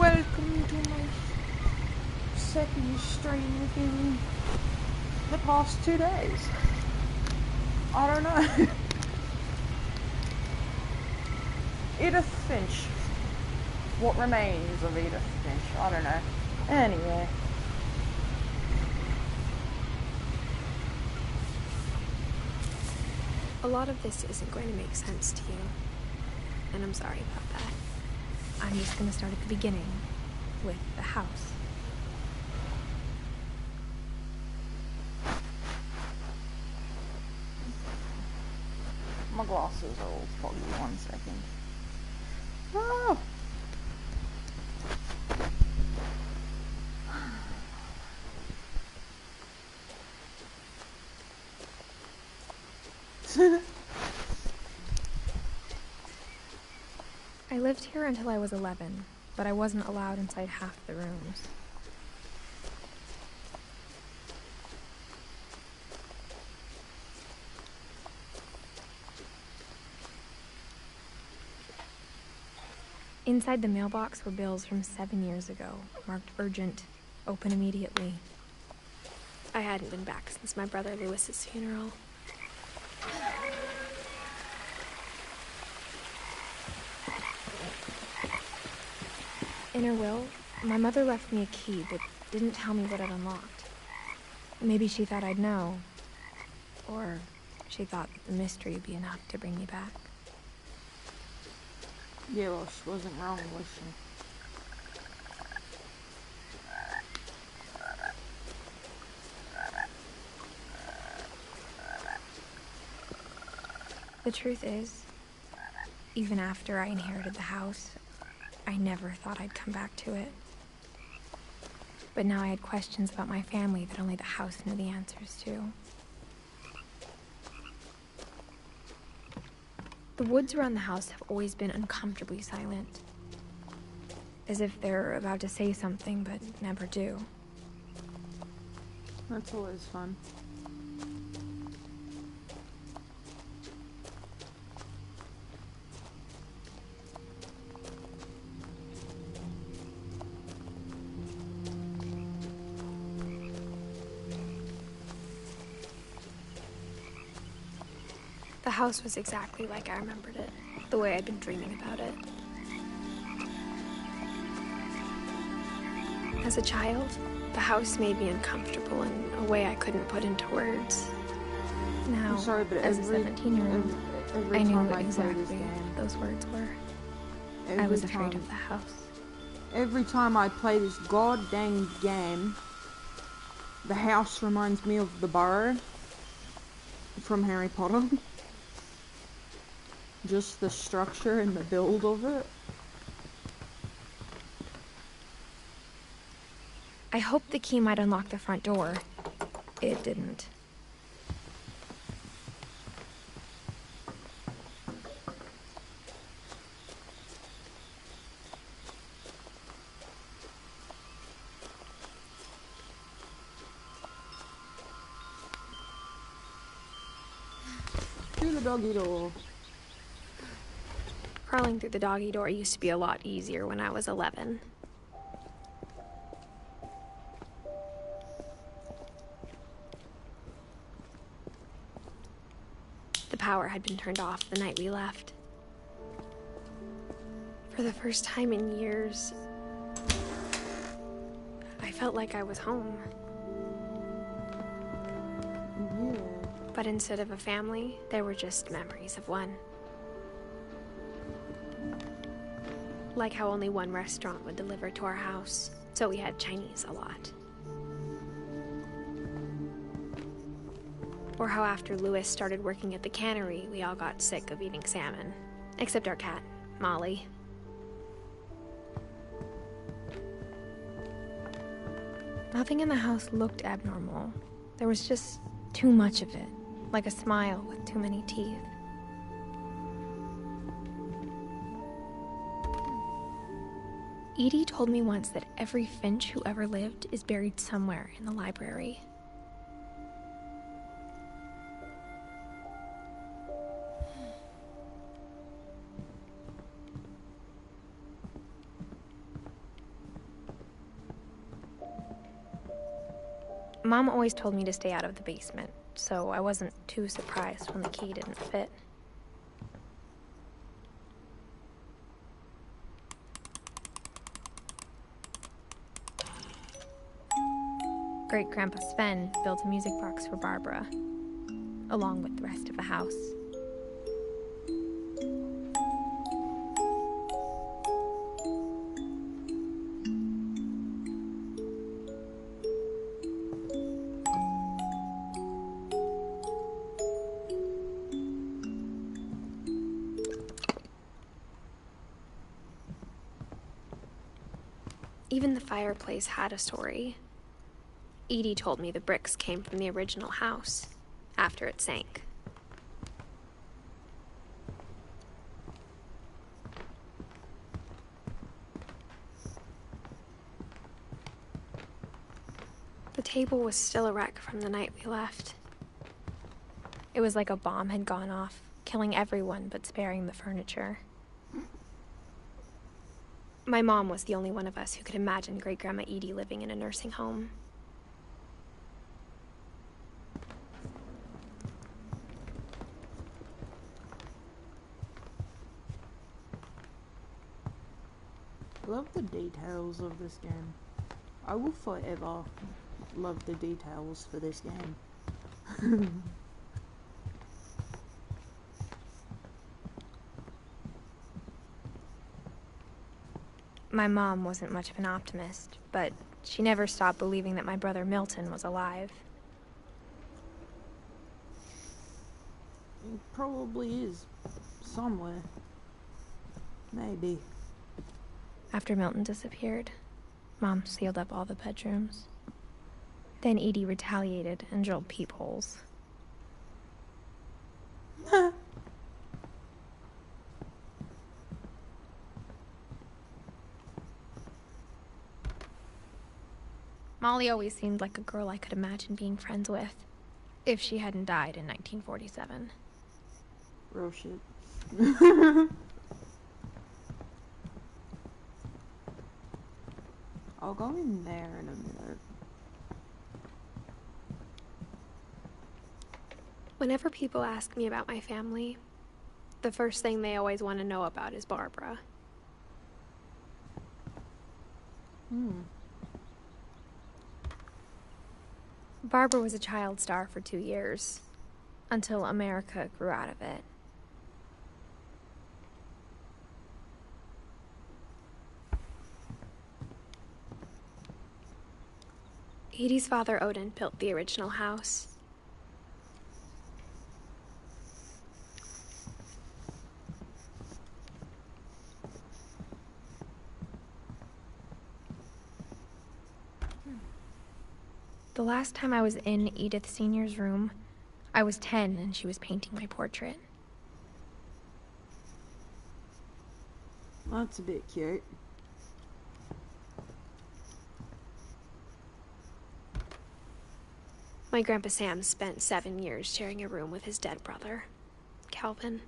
welcome to my second stream within the past 2 days. I don't know. Eidith Finch. What remains of Eidith Finch? I don't know. Anyway. A lot of this isn't going to make sense to you, and I'm sorry about that. I'm just going to start at the beginning, with the house. My glasses are all foggy. 1 second. Oh! I lived here until I was 11, but I wasn't allowed inside half the rooms. Inside the mailbox were bills from 7 years ago, marked urgent, open immediately. I hadn't been back since my brother Lewis's funeral. In her will, my mother left me a key but didn't tell me what it unlocked. Maybe she thought I'd know. Or she thought that the mystery would be enough to bring me back. Yeah, well, she wasn't wrong, was she? The truth is, even after I inherited the house, I never thought I'd come back to it. But now I had questions about my family that only the house knew the answers to. The woods around the house have always been uncomfortably silent. As if they're about to say something, but never do. That's always fun. The house was exactly like I remembered it, the way I'd been dreaming about it. As a child, the house made me uncomfortable in a way I couldn't put into words. Now, sorry, but as a 17-year-old, I knew exactly what those words were. I was afraid of the house. Every time I play this goddamn game, the house reminds me of the burrow from Harry Potter. Just the structure and the build of it. I hoped the key might unlock the front door. It didn't. Through the doggy door. Crawling through the doggy door used to be a lot easier when I was 11. The power had been turned off the night we left. For the first time in years, I felt like I was home. Yeah. But instead of a family, there were just memories of one. Like how only one restaurant would deliver to our house, so we had Chinese a lot. Or how after Lewis started working at the cannery, we all got sick of eating salmon. Except our cat, Molly. Nothing in the house looked abnormal. There was just too much of it, like a smile with too many teeth. Edie told me once that every Finch who ever lived is buried somewhere in the library. Mom always told me to stay out of the basement, so I wasn't too surprised when the key didn't fit. Great-Grandpa Sven built a music box for Barbara, along with the rest of the house. Even the fireplace had a story. Edie told me the bricks came from the original house, after it sank. The table was still a wreck from the night we left. It was like a bomb had gone off, killing everyone but sparing the furniture. My mom was the only one of us who could imagine Great-Grandma Edie living in a nursing home. Love the details of this game. I will forever love the details for this game. My mom wasn't much of an optimist, but she never stopped believing that my brother Milton was alive. He probably is. Somewhere. Maybe. After Milton disappeared, Mom sealed up all the bedrooms. Then Edie retaliated and drilled peepholes. Molly always seemed like a girl I could imagine being friends with, if she hadn't died in 1947. Real shit. I'll go in there in a minute. Whenever people ask me about my family, the first thing they always want to know about is Barbara. Barbara was a child star for 2 years, until America grew out of it. Edie's father, Odin, built the original house. The last time I was in Edith Sr.'s room, I was 10 and she was painting my portrait. That's a bit cute. My Grandpa Sam spent 7 years sharing a room with his dead brother, Calvin.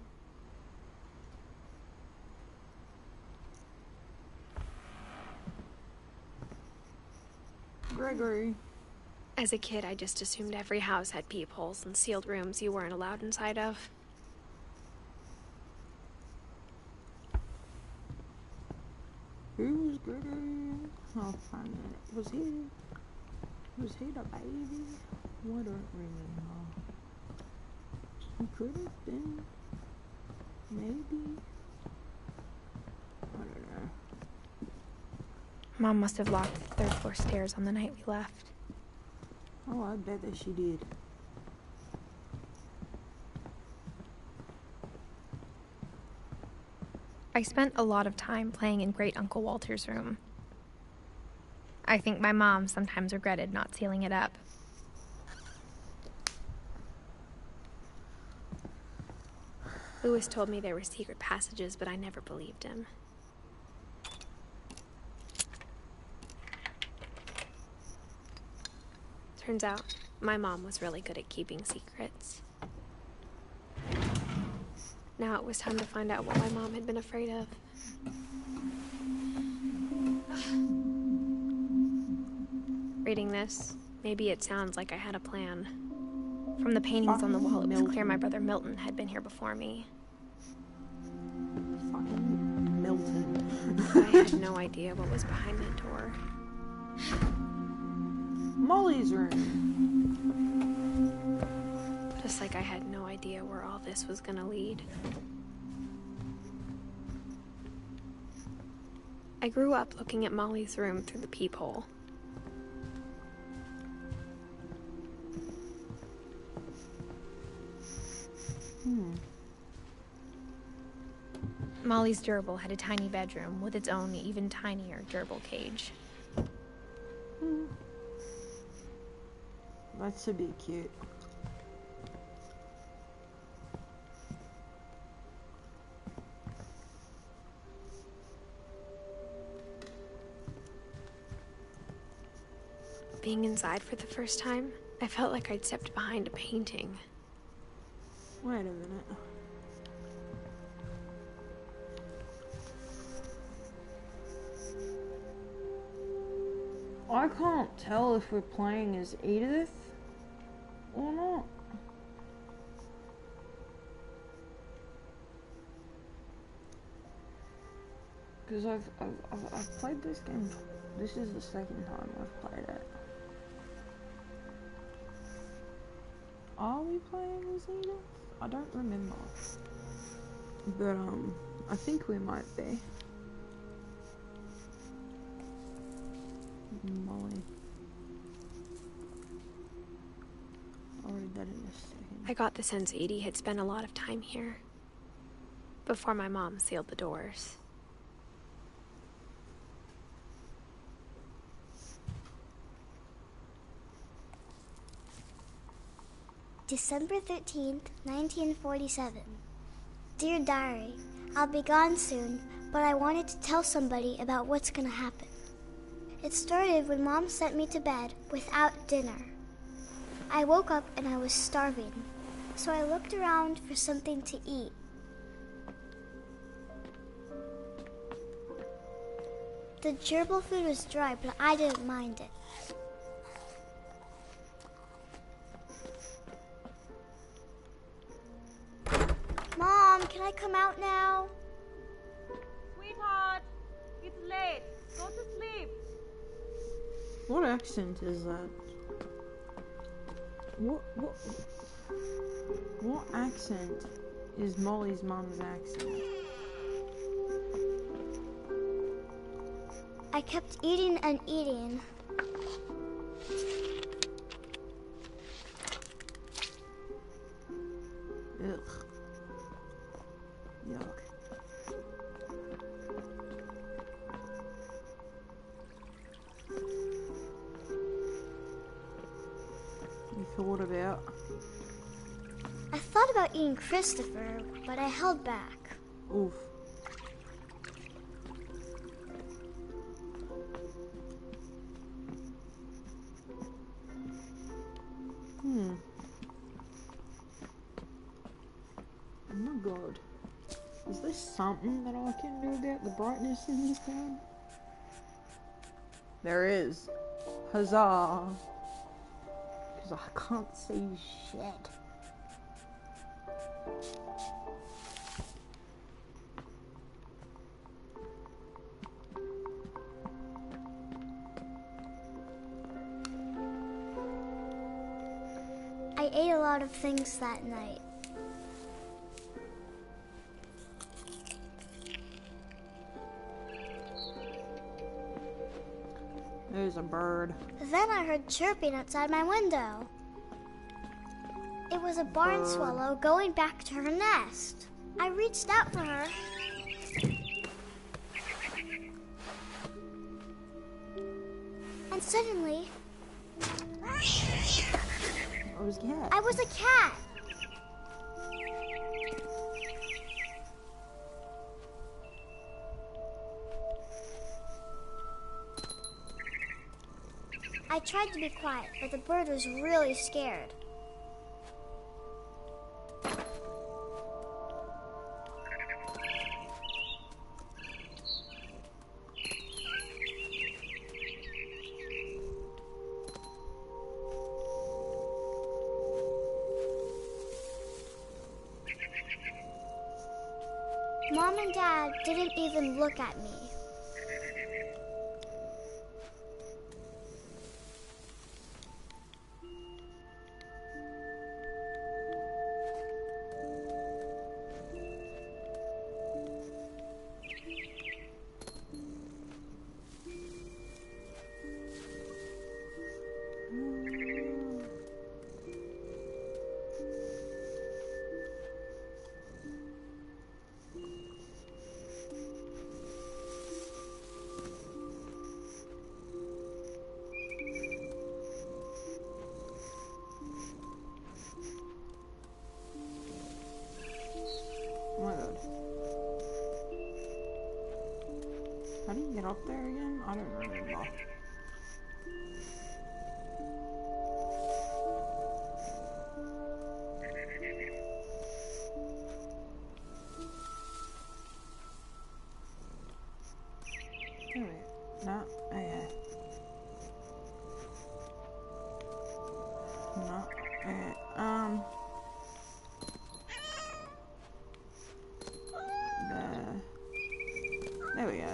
Gregory. As a kid, I just assumed every house had peepholes and sealed rooms you weren't allowed inside of. Who was Gregory? I'll find it. Was he the baby? I don't really know. He could have been. Maybe. I don't know. Mom must have locked the third floor stairs on the night we left. Oh, I bet that she did. I spent a lot of time playing in Great Uncle Walter's room. I think my mom sometimes regretted not sealing it up. Louis told me there were secret passages, but I never believed him. Turns out, my mom was really good at keeping secrets. Now it was time to find out what my mom had been afraid of. Reading this Maybe it sounds like I had a plan. From the paintings on the wall, it was clear my brother Milton had been here before me. Fucking Milton. I had no idea what was behind that door. Molly's room. Just like I had no idea where all this was gonna lead. I grew up looking at Molly's room through the peephole. Molly's gerbil had a tiny bedroom with its own even tinier gerbil cage. That should be cute. Being inside for the first time, I felt like I'd stepped behind a painting. Wait a minute. I can't tell if we're playing as Edith or not. Because I've played this game. This is the second time I've played it. Are we playing as Edith? I don't remember. But I think we might be. Molly. I'll read that in a second. I got the sense Edie had spent a lot of time here. Before my mom sealed the doors. December 13th, 1947. Dear Diary, I'll be gone soon, but I wanted to tell somebody about what's gonna happen. It started when Mom sent me to bed without dinner. I woke up and I was starving, so I looked around for something to eat. The gerbil food was dry, but I didn't mind it. Mom, can I come out now? Sweetheart, it's late. Go to sleep. What accent is that? What accent is Molly's mum's accent? I kept eating and eating. Ugh. Yuck. You thought about? I thought about eating Christopher, but I held back. Oof. Oh my god. Is there something that I can do about the brightness in this game? There is. Huzzah! Because I can't see shit. I ate a lot of things that night. There's a bird. Then I heard chirping outside my window. It was a barn swallow going back to her nest. I reached out for her. And suddenly, I was a cat. I was a cat. I tried to be quiet, but the bird was really scared. Mom and Dad didn't even look at me. Oh my god. How do you get up there again? I don't remember. Oh wait. No. Oh yeah. No. Okay. There we go.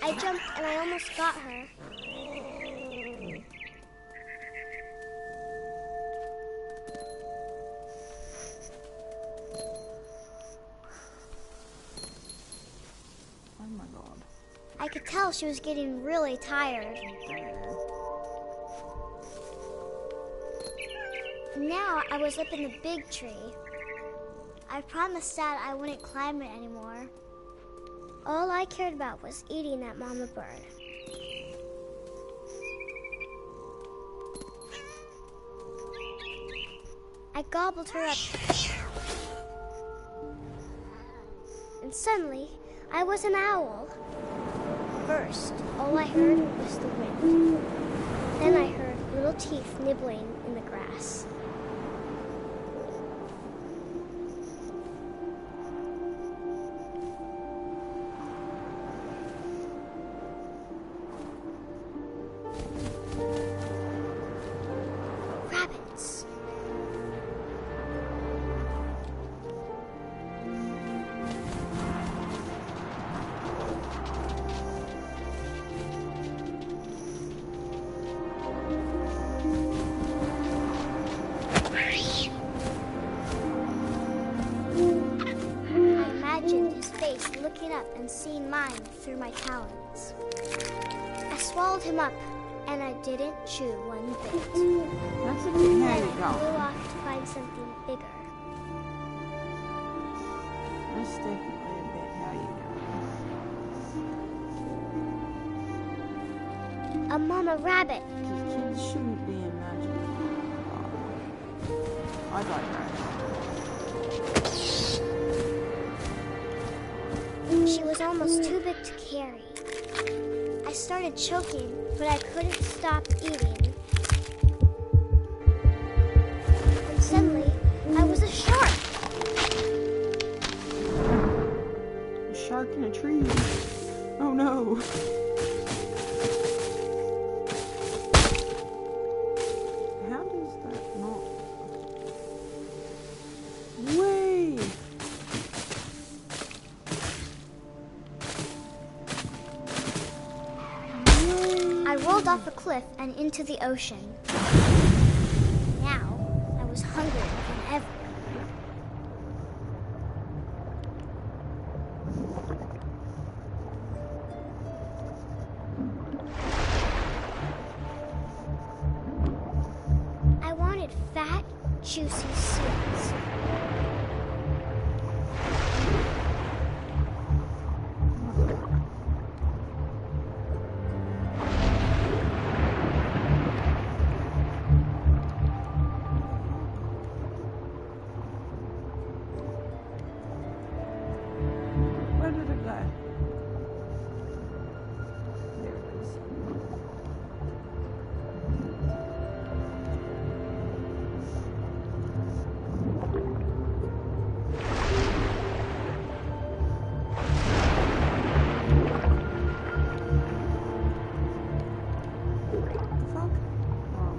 I jumped and I almost got her. Oh my god. I could tell she was getting really tired. Now I was up in the big tree. I promised Dad I wouldn't climb it anymore. All I cared about was eating that mama bird. I gobbled her up. And suddenly, I was an owl. First, all I heard was the wind. Then I heard little teeth nibbling in the grass. Rabbits. Looking up and seeing mine through my talons. I swallowed him up, and I didn't chew one bit. That's a bit. Here you I go. flew off to find something bigger. That's definitely a bit. How you go. A mama rabbit. Kids shouldn't be imagining. I digress. She was almost too big to carry. I started choking, but I couldn't stop eating. And suddenly, I was a shark. A shark in a tree. Oh no. How does that not? Way. I rolled off a cliff and into the ocean. Now, I was hungrier than ever. I wanted fat, juicy seeds. Where did it go? There it is. fuck? Oh.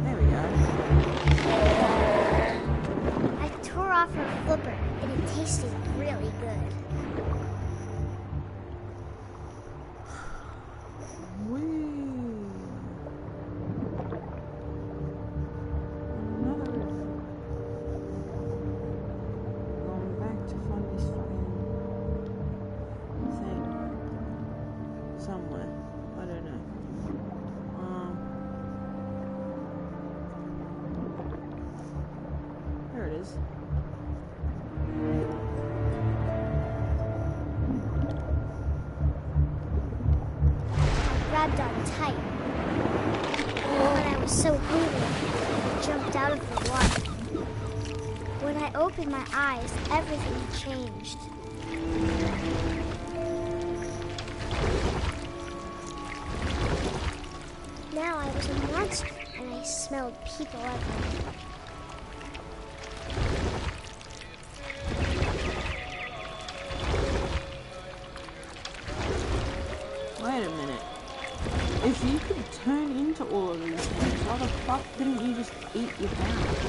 There we go. I tore off her flipper, and it tasted really good. Whee! Another going back to find this fucking thing somewhere. I don't know. There it is. Grabbed on tight. But I was so hungry, I jumped out of the water. When I opened my eyes, everything changed. Now I was a monster, and I smelled people everywhere. Wait a minute. If you could turn into all of these things, why the fuck didn't you just eat your parents?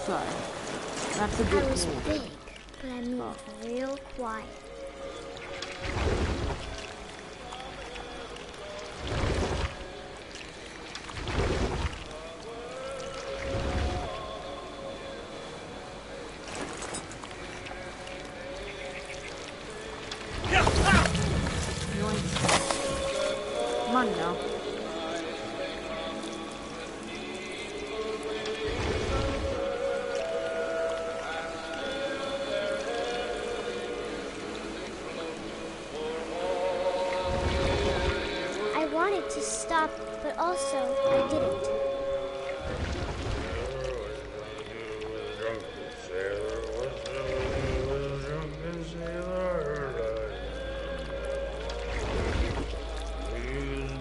So, that's a I bit was more. big, but I moved real quiet. Come on now. I wanted to stop, but also I didn't.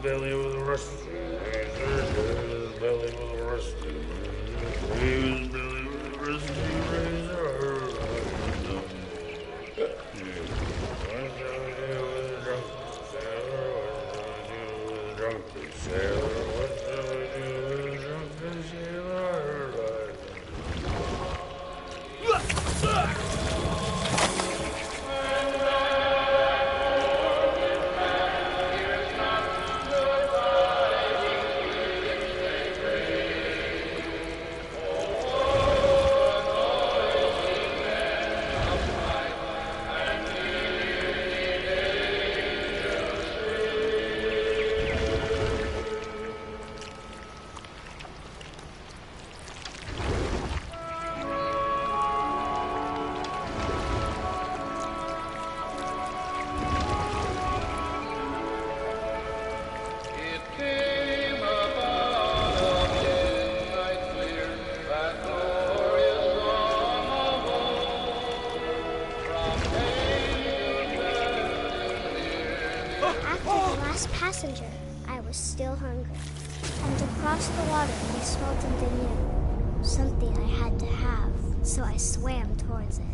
Belly with a rusty razor, belly with a rusty razor, belly with a rusty razor. What shall we do with a drunken sailor? What shall we do with a drunken sailor? What shall we do with a drunken sailor? Passenger, I was still hungry. And across the water, I smelled something new. Something I had to have, so I swam towards it.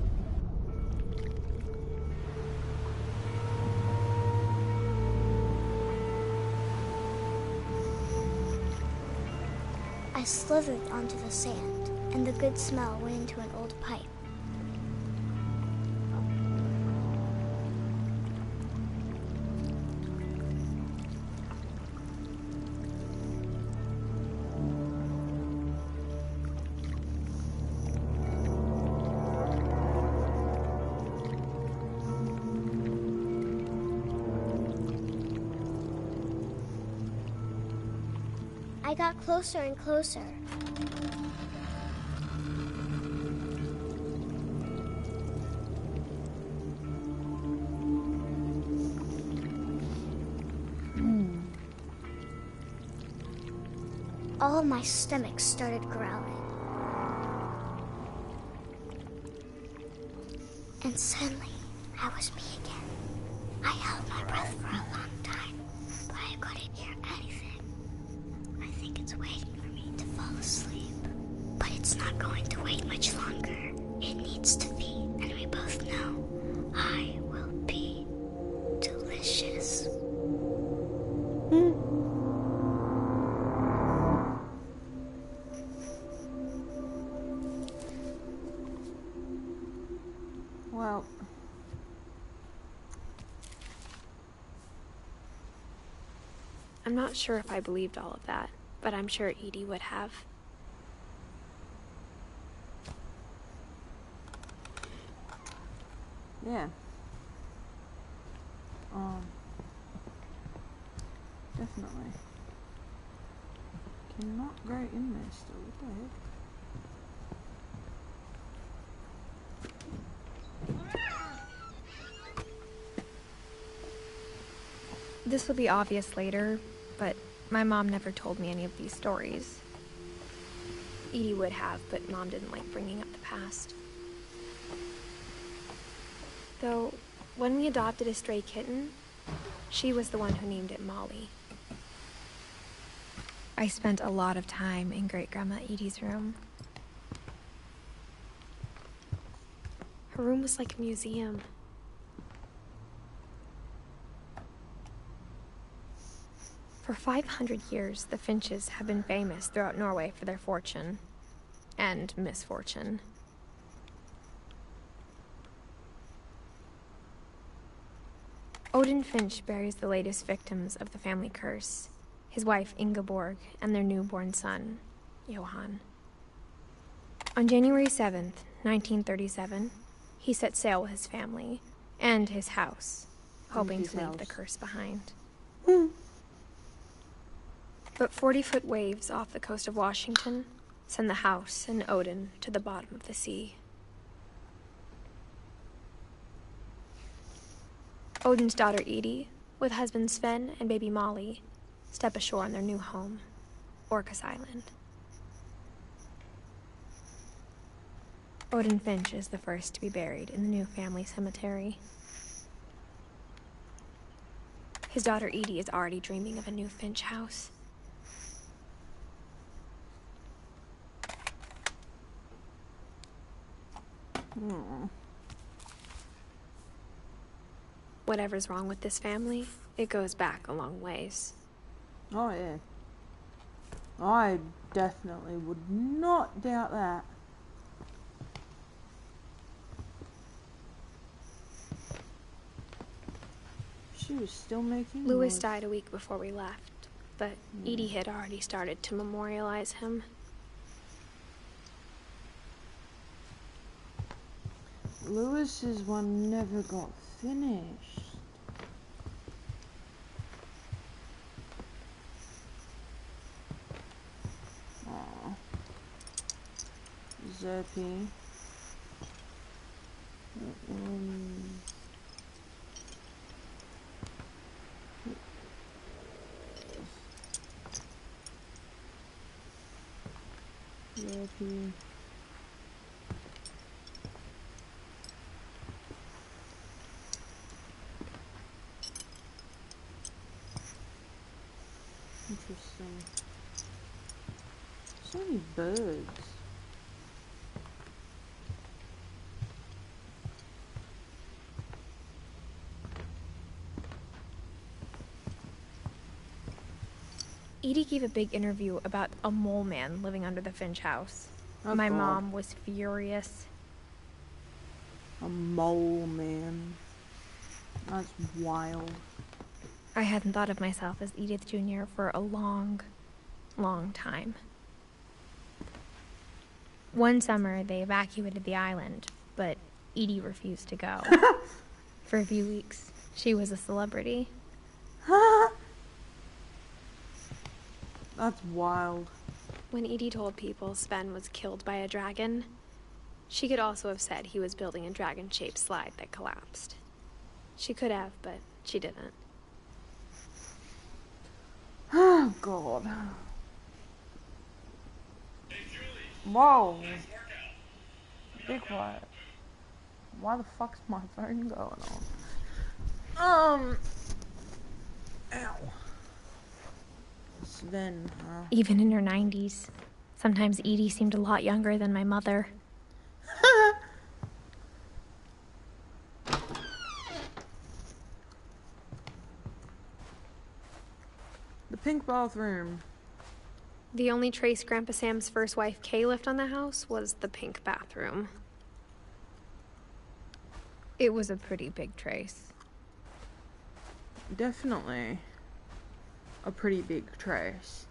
I slithered onto the sand, and the good smell went into an old pipe. I got closer and closer. all of my stomach started growling. And suddenly, I was me again. I held my breath for a long time, but I couldn't hear anything. I think it's waiting for me to fall asleep. But it's not going to wait much longer. It needs to be, and we both know I will be delicious. Well, I'm not sure if I believed all of that, but I'm sure Edie would have. yeah. Definitely. Cannot go in there still. What the heck? This will be obvious later, but my mom never told me any of these stories. Edie would have, but Mom didn't like bringing up the past. Though, when we adopted a stray kitten, she was the one who named it Molly. I spent a lot of time in Great-Grandma Edie's room. Her room was like a museum. For 500 years, the Finches have been famous throughout Norway for their fortune and misfortune. Odin Finch buries the latest victims of the family curse, his wife Ingeborg and their newborn son, Johan. On January 7th, 1937, he set sail with his family and his house, hoping to leave the curse behind. But 40-foot waves off the coast of Washington send the house and Odin to the bottom of the sea. Odin's daughter Edie, with husband Sven and baby Molly, step ashore on their new home, Orcas Island. Odin Finch is the first to be buried in the new family cemetery. His daughter Edie is already dreaming of a new Finch house. Whatever's wrong with this family, it goes back a long ways. Oh, yeah. I definitely would not doubt that. She was still making Louis noise. died a week before we left, but Edie had already started to memorialize him. Lewis's one never got finished. Aww. Zerpy. Zerpy. Interesting. So many birds. Edie gave a big interview about a mole man living under the Finch house. Oh, My God. mom was furious. A mole man. That's wild. I hadn't thought of myself as Edith Jr. for a long, long time. One summer, they evacuated the island, but Edie refused to go. For a few weeks, she was a celebrity. That's wild. When Edie told people Sven was killed by a dragon, she could also have said he was building a dragon-shaped slide that collapsed. She could have, but she didn't. Oh, God. Whoa. Be quiet. Why the fuck's my phone going on? Ow. Sven, huh? Even in her 90s. Sometimes Edie seemed a lot younger than my mother. The pink bathroom. The only trace Grandpa Sam's first wife, Kay, left on the house was the pink bathroom. It was a pretty big trace. Definitely a pretty big trace.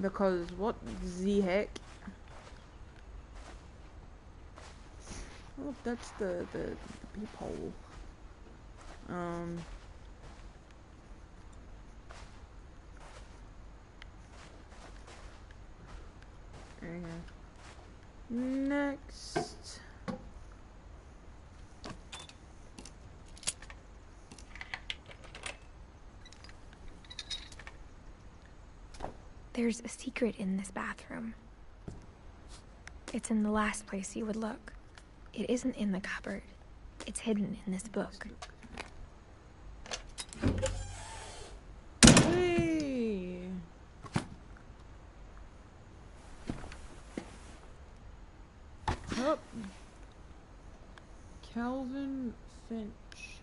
Because what the heck? Oh, that's the peephole. There you go. Next. There's a secret in this bathroom. It's in the last place you would look. It isn't in the cupboard. It's hidden in this book. Whee! Oh. Calvin Finch.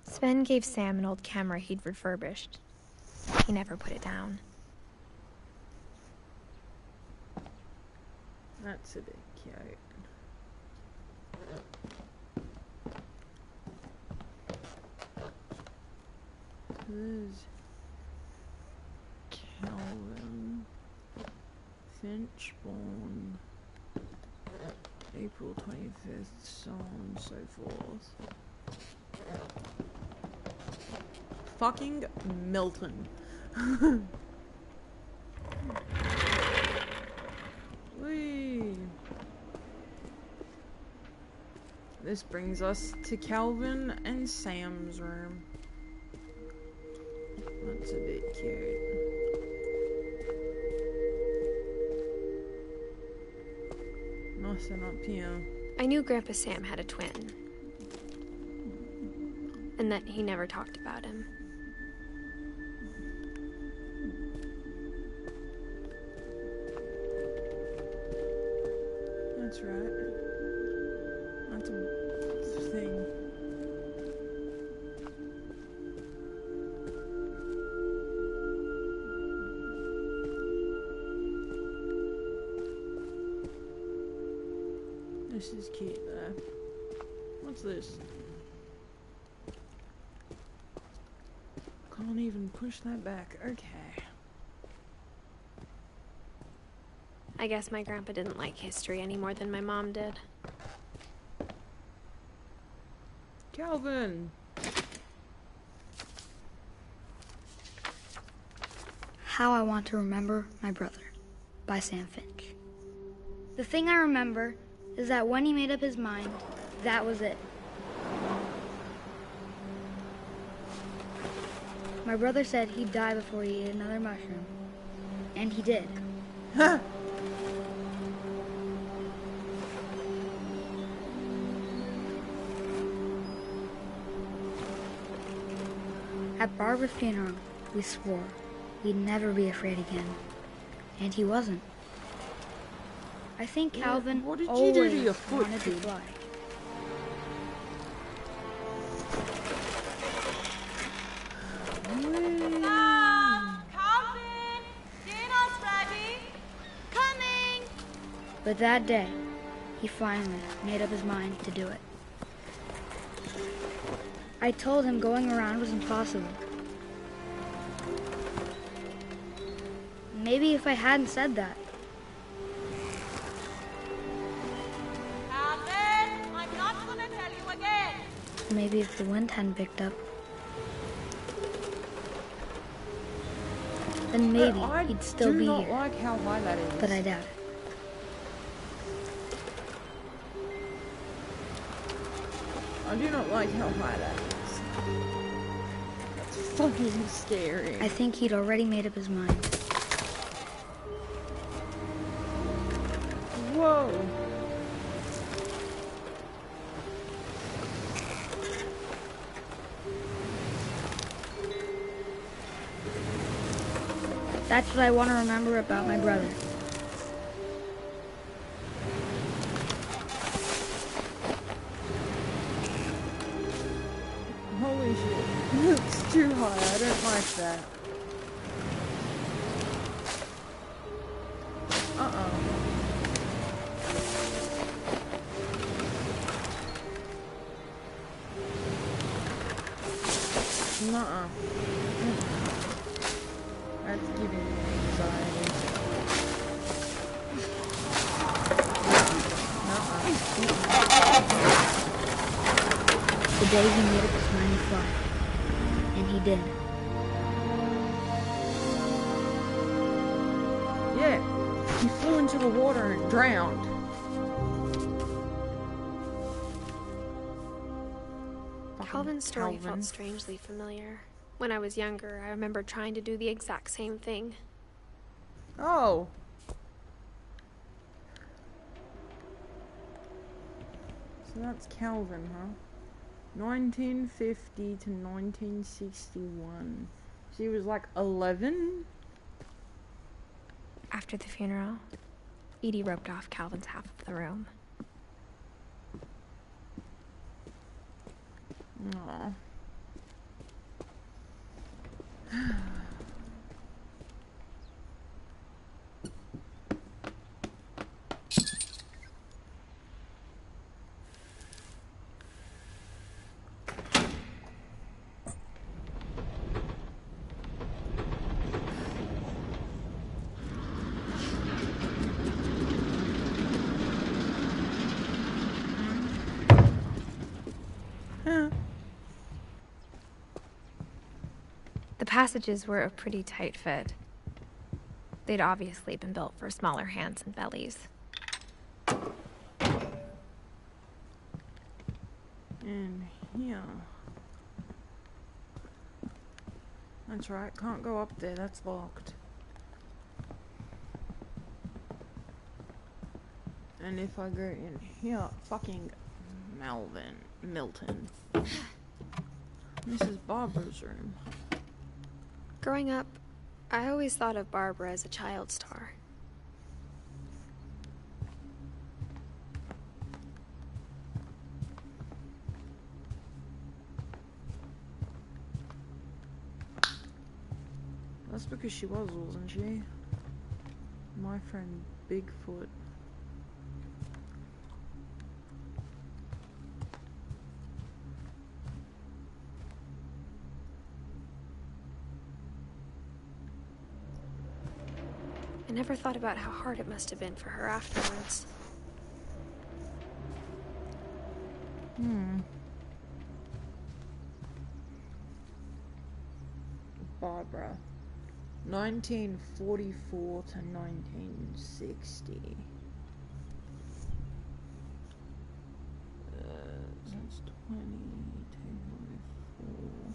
Sven gave Sam an old camera he'd refurbished. He never put it down. That's a bit cute. This is Calvin Finch, born April 25th, so on and so forth. Fucking Milton. Whee! This brings us to Calvin and Sam's room. That's a bit cute. Nice and up here. I knew Grandpa Sam had a twin. And that he never talked about him. That's right. That's a thing. This is cute though. What's this? Can't even push that back. Okay. I guess my grandpa didn't like history any more than my mom did. Calvin! How I Want to Remember My Brother by Sam Finch. The thing I remember is that when he made up his mind, that was it. My brother said he'd die before he ate another mushroom. And he did. At Barbara's funeral, we swore we'd never be afraid again. And he wasn't. I think Calvin what did you always do to your foot, wanted to kid? fly. Calvin! Dinner's ready! Coming! But that day, he finally made up his mind to do it. I told him going around was impossible. Maybe if I hadn't said that, Calvin, I'm not gonna tell you again. maybe if the wind hadn't picked up, then maybe I he'd still do be not here. like how high that is. But I doubt it. I do not like how high that is. That's fucking scary. I think he'd already made up his mind. go. That's what I want to remember about my brother. Holy shit. It's too high. I don't like that. Nuh-uh. That's giving me anxiety. The day he made up his mind to fly. And he did. Yeah, he flew into the water and drowned. Calvin's story Calvin. felt strangely familiar. When I was younger, I remember trying to do the exact same thing. Oh. So that's Calvin, huh? 1950 to 1961. She was like 11? After the funeral, Edie roped off Calvin's half of the room. Aw. The passages were a pretty tight fit. They'd obviously been built for smaller hands and bellies. And here. That's right, can't go up there, that's locked. And if I go in here, fucking Milton. This is Barbara's room. Growing up, I always thought of Barbara as a child star. That's because she was, wasn't she? My friend Bigfoot. I never thought about how hard it must have been for her afterwards. Barbara. 1944 to 1960. That's 20, 204.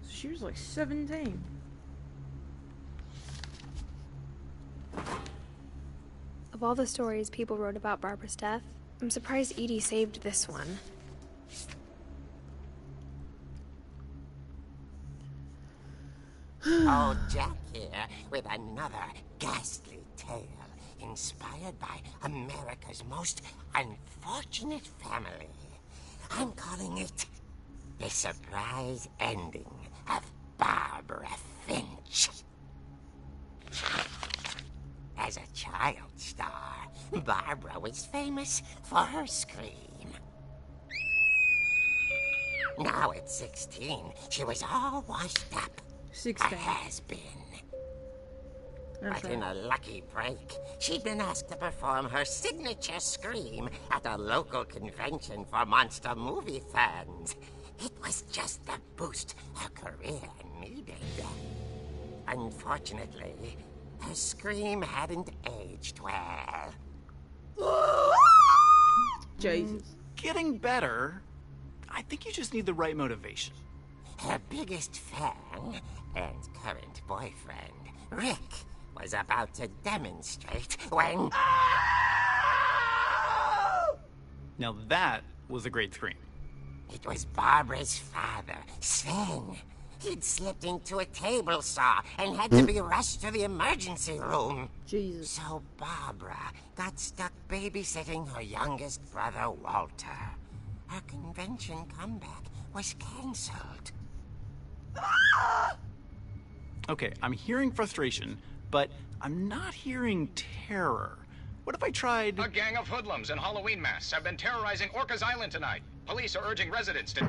So she was like 17. Of all the stories people wrote about Barbara's death, I'm surprised Edie saved this one. Oh, Jack here with another ghastly tale inspired by America's most unfortunate family. I'm calling it The Surprise Ending of Barbara Finch. As a child star, Barbara was famous for her scream. Now at 16, she was all washed up. 16. A has-been. That's But in right. a lucky break, she'd been asked to perform her signature scream at a local convention for monster movie fans. It was just the boost her career needed. Unfortunately, her scream hadn't aged well. Jesus. Getting better. I think you just need the right motivation. Her biggest fan and current boyfriend, Rick, was about to demonstrate when... Now that was a great scream. It was Barbara's father, Sven. He'd slipped into a table saw and had to be rushed to the emergency room. Jesus. So Barbara got stuck babysitting her youngest brother, Walter. Her convention comeback was cancelled. Okay, I'm hearing frustration, but I'm not hearing terror. What if I tried... A gang of hoodlums in Halloween masks have been terrorizing Orcas Island tonight. Police are urging residents to...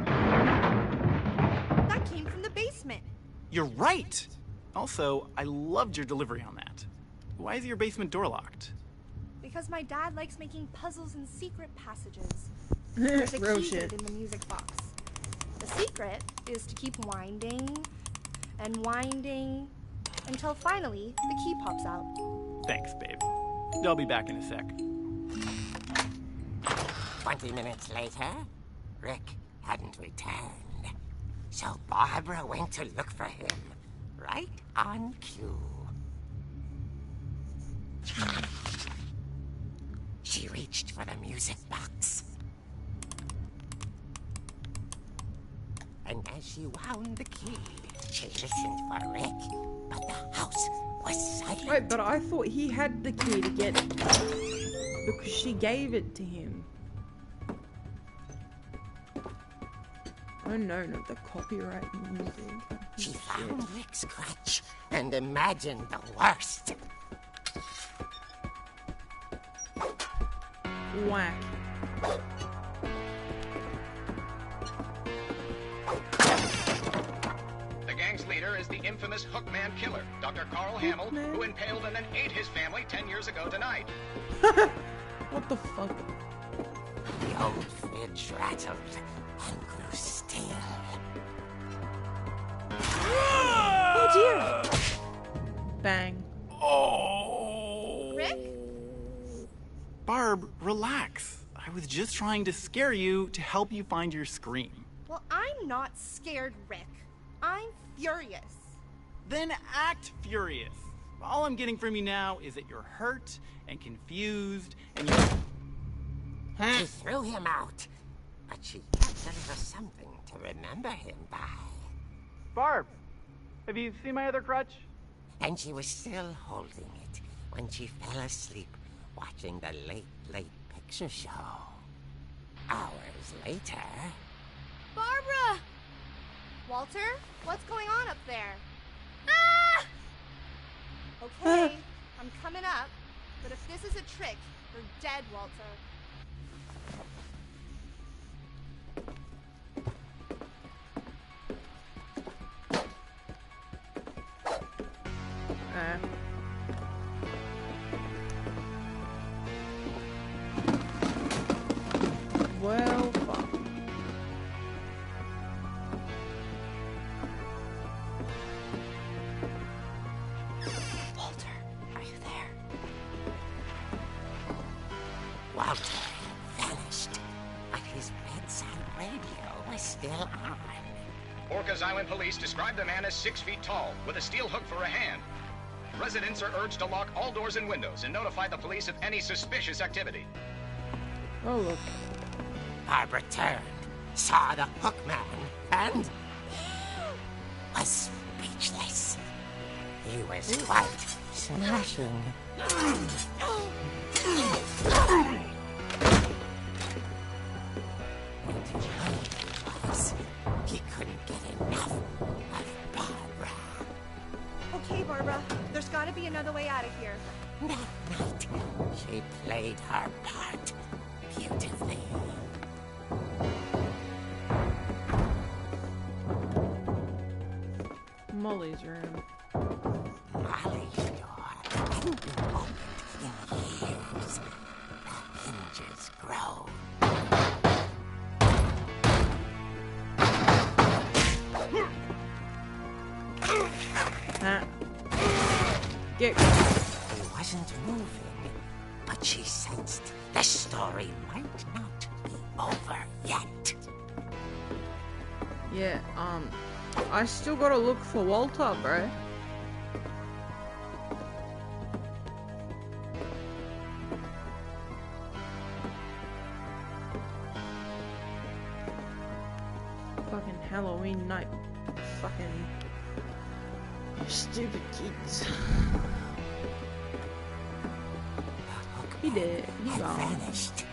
That came from the basement. You're right! Also, I loved your delivery on that. Why is your basement door locked? Because my dad likes making puzzles and secret passages. There's a Real key shit. in the music box. The secret is to keep winding and winding until finally the key pops out. Thanks, babe. I'll be back in a sec. 20 minutes later, Rick hadn't returned. So Barbara went to look for him, right on cue. She reached for the music box. And as she wound the key, she listened for Rick, but the house was silent. Wait, but I thought he had the key to get it. Because she gave it to him. Oh no, not the copyright music. She found Rick's crutch and imagined the worst. Whack. The gang's leader is the infamous Hookman killer, Dr. Carl Hamill, who impaled and then ate his family 10 years ago tonight. What the fuck? The old fridge rattled and grew still. Oh dear! Bang. Oh! Rick? Barb, relax. I was just trying to scare you to help you find your scream. Well, I'm not scared, Rick. I'm furious. Then act furious. All I'm getting from you now is that you're hurt and confused and you... She threw him out, but she kept a little something to remember him by. Barb, have you seen my other crutch? And she was still holding it when she fell asleep watching the Late Picture Show. Hours later... Barbara! Walter, what's going on up there? Ah! Okay, I'm coming up, but if this is a trick, you're dead, Walter. Well, fuck. Walter, are you there? Walter vanished, but his bedside radio was still on. Orcas Island police describe the man as 6 feet tall, with a steel hook for a hand. Residents are urged to lock all doors and windows and notify the police of any suspicious activity. Oh, look. Barbara turned, saw the hook man, and was speechless. He was quite smashing. And he was. He couldn't get enough of Barbara. Okay, Barbara, there's gotta be another way out of here. That night, she played her part beautifully. Molly's room. Molly's door hadn't been opened in years. The hinges grow. Get. He wasn't moving, but she sensed the story might not be over yet. Yeah, I still gotta look for Walter, bro. Fucking Halloween night. Fucking stupid kids. He did. He had gone. vanished.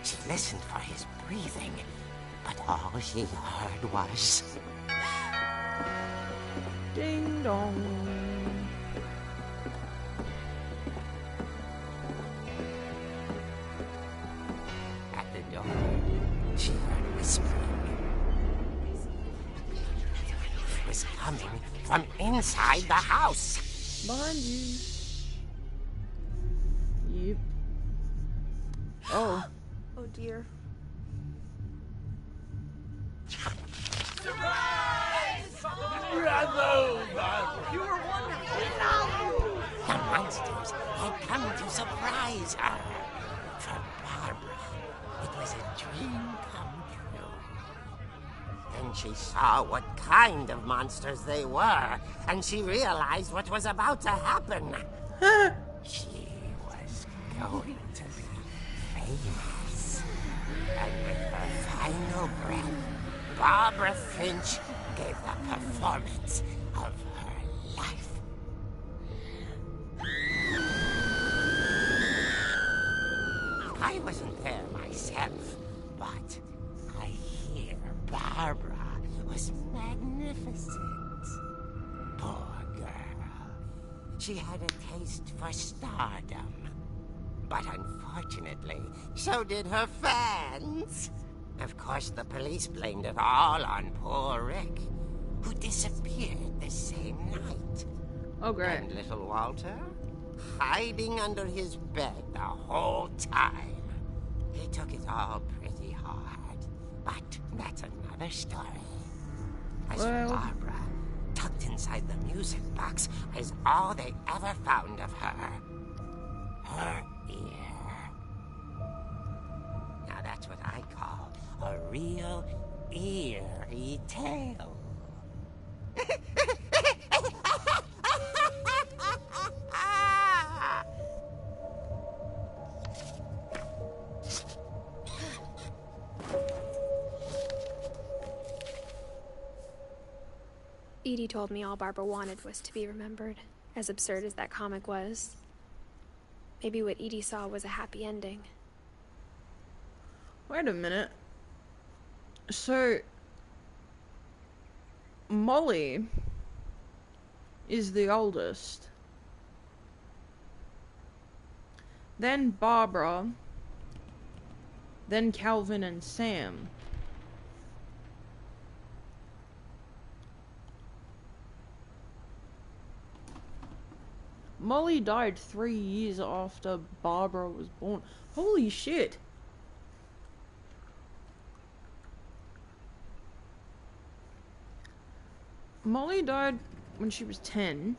She listened for his breathing, but all she heard was... Ding dong. At the door, she heard whispering. It was coming from inside the house. Behind you. Yep. Oh. Oh dear. You were wonderful. The monsters had come to surprise her. For Barbara, it was a dream come true. Then she saw what kind of monsters they were, and she realized what was about to happen. She was going to be famous. And with her final breath, Barbara Finch gave the performance of her life. I wasn't there myself, but I hear Barbara was magnificent. Poor girl. She had a taste for stardom. But unfortunately, so did her fans. Of course, the police blamed it all on poor Rick, who disappeared the same night. Oh, great. And little Walter, hiding under his bed the whole time. He took it all pretty hard, but that's another story. As for Barbara, tucked inside the music box is all they ever found of her. Her ear. Now that's what I call a real eerie tale. Edie told me all Barbara wanted was to be remembered, as absurd as that comic was. Maybe what Edie saw was a happy ending. Wait a minute. So, Molly is the oldest. Then Barbara. Then Calvin and Sam. Molly died 3 years after Barbara was born. Holy shit. Molly died when she was 10.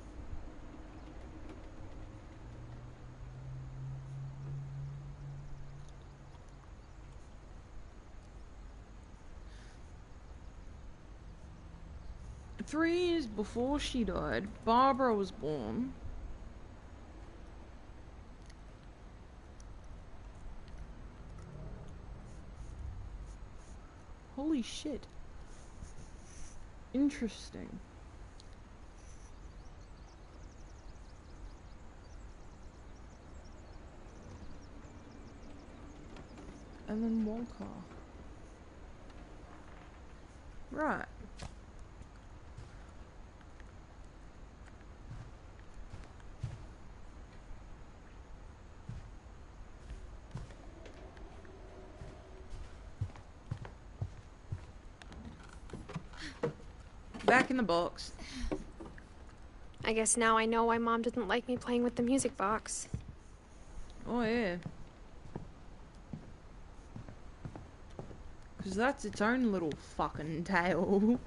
Three years before she died, Barbara was born. Holy shit. Interesting. And then Walker. Right. Back in the box. I guess now I know why Mom didn't like me playing with the music box. Oh yeah. Because that's its own little fucking tale.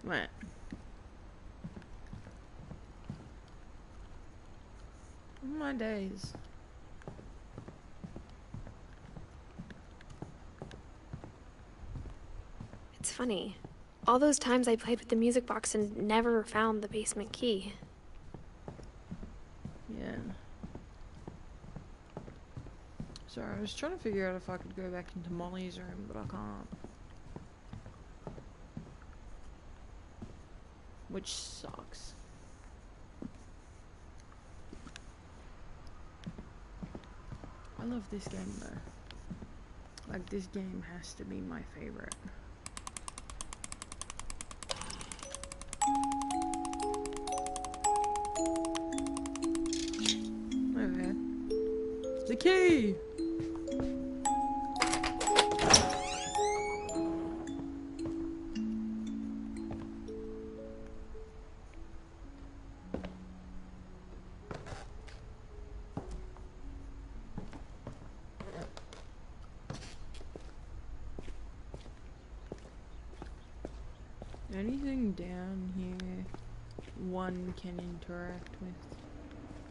Right. Oh my days. It's funny. All those times I played with the music box and never found the basement key. Yeah. Sorry, I was trying to figure out if I could go back into Molly's room, but I can't. Which sucks. I love this game though. Like, this game has to be my favorite. Okay. The key! Anything down here one can interact with?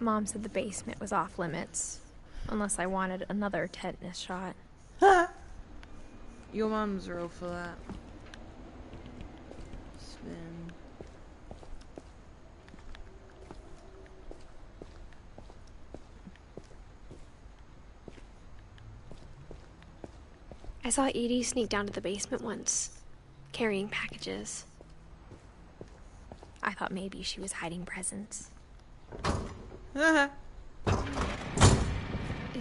Mom said the basement was off limits, unless I wanted another tetanus shot. Your mom's real for that. Spin. I saw Edie sneak down to the basement once, carrying packages. I thought maybe she was hiding presents. It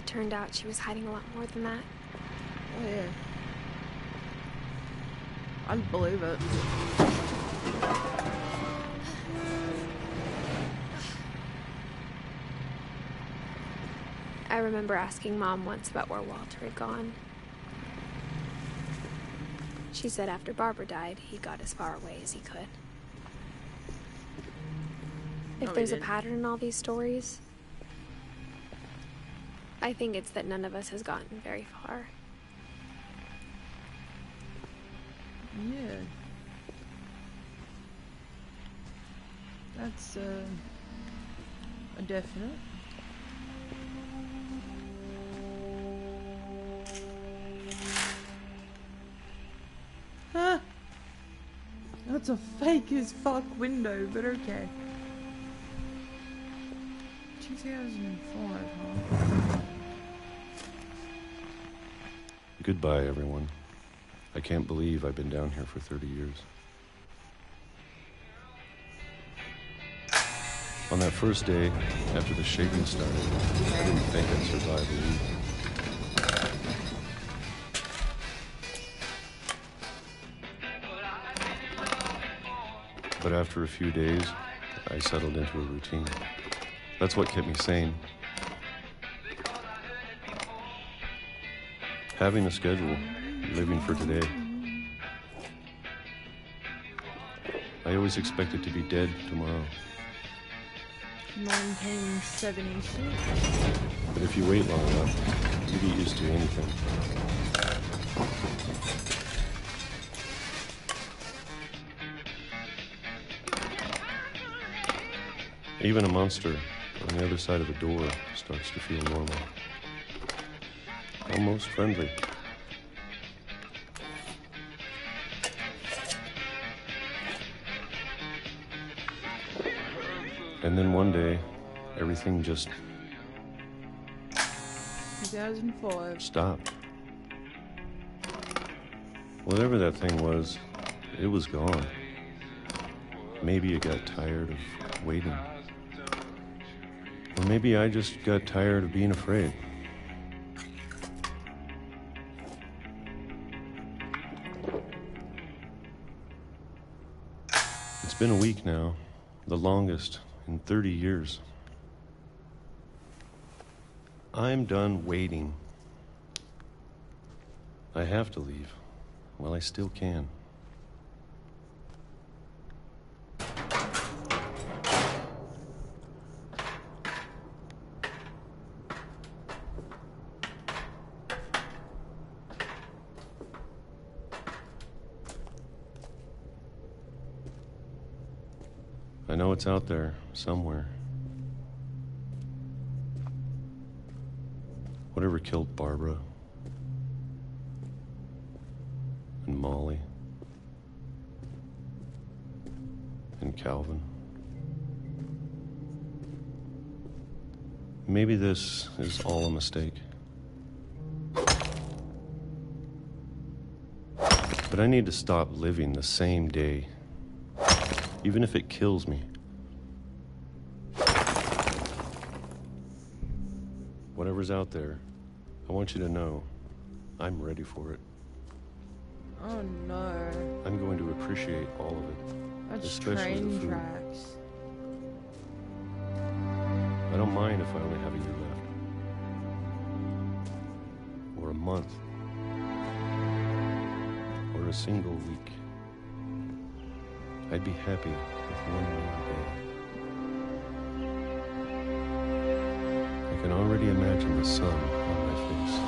turned out she was hiding a lot more than that. Oh yeah. I believe it. I remember asking Mom once about where Walter had gone. She said after Barbara died, he got as far away as he could. If there's a pattern in all these stories, I think it's that none of us has gotten very far. Yeah. That's a definite. Huh? That's a fake as fuck window, but okay. 2005, huh? Goodbye, everyone. I can't believe I've been down here for 30 years. On that first day, after the shaking started, I didn't think I'd survive a week. But after a few days, I settled into a routine. That's what kept me sane. Having a schedule, living for today. I always expected to be dead tomorrow. 1976. But if you wait long enough, you get used to anything. Even a monster on the other side of the door starts to feel normal. Almost friendly. And then one day, everything just 2005. stopped. Whatever that thing was, it was gone. Maybe it got tired of waiting. Or maybe I just got tired of being afraid. It's been a week now, the longest in 30 years. I'm done waiting. I have to leave. Well, I still can. I know it's out there, somewhere. Whatever killed Barbara and Molly me, Calvin. Maybe this is all a mistake. But I need to stop living the same day, even if it kills me. Whatever's out there, I want you to know I'm ready for it. Oh no. I'm going to appreciate all of it. That's especially the train food. tracks. I don't mind if I only have a year left. Or a month. Or a single week. I'd be happy with one more day. I can already imagine the sun on my face.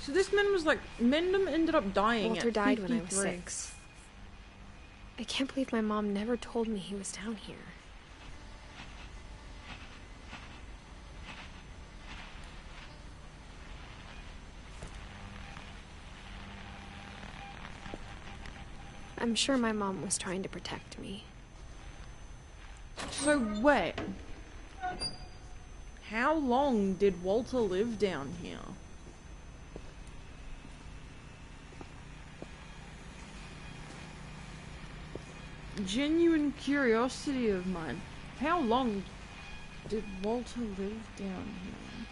So this man was like, Mendham ended up dying Walter at died when I was 53. 6. I can't believe my mom never told me he was down here. I'm sure my mom was trying to protect me. So wait. How long did Walter live down here? Genuine curiosity of mine. How long did Walter live down here?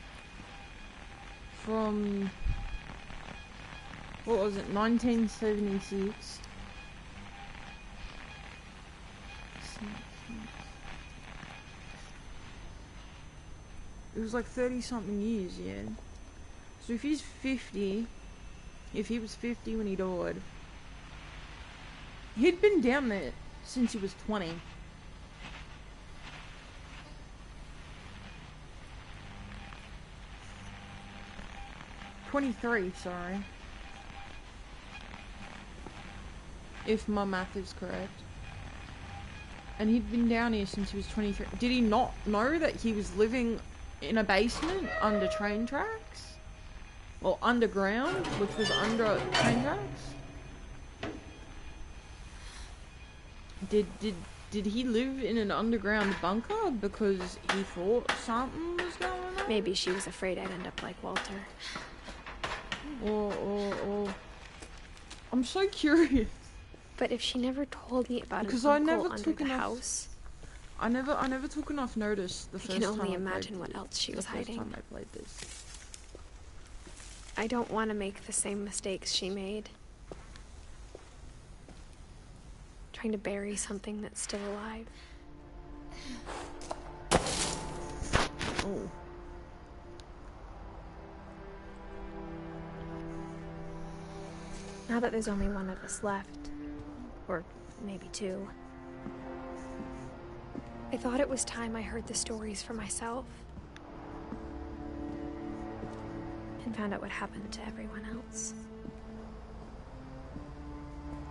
From, what was it, 1976? It was like 30 something years, yeah. So if he's 50, if he was 50 when he died, he'd been down there since he was 20. Sorry. If my math is correct. And he'd been down here since he was 23. Did he not know that he was living in a basement under train tracks? Well, underground, which was under train tracks? Did he live in an underground bunker because he thought something was going on? Maybe she was afraid I'd end up like Walter. Or I'm so curious. But if she never told me about Because an I uncle never under took the enough house, I never took enough notice the I first can time only I imagine played what else she the was first hiding. time I played this. I don't want to make the same mistakes she made. Trying to bury something that's still alive. Oh. Now that there's only one of us left, or maybe two, I thought it was time I heard the stories for myself and found out what happened to everyone else.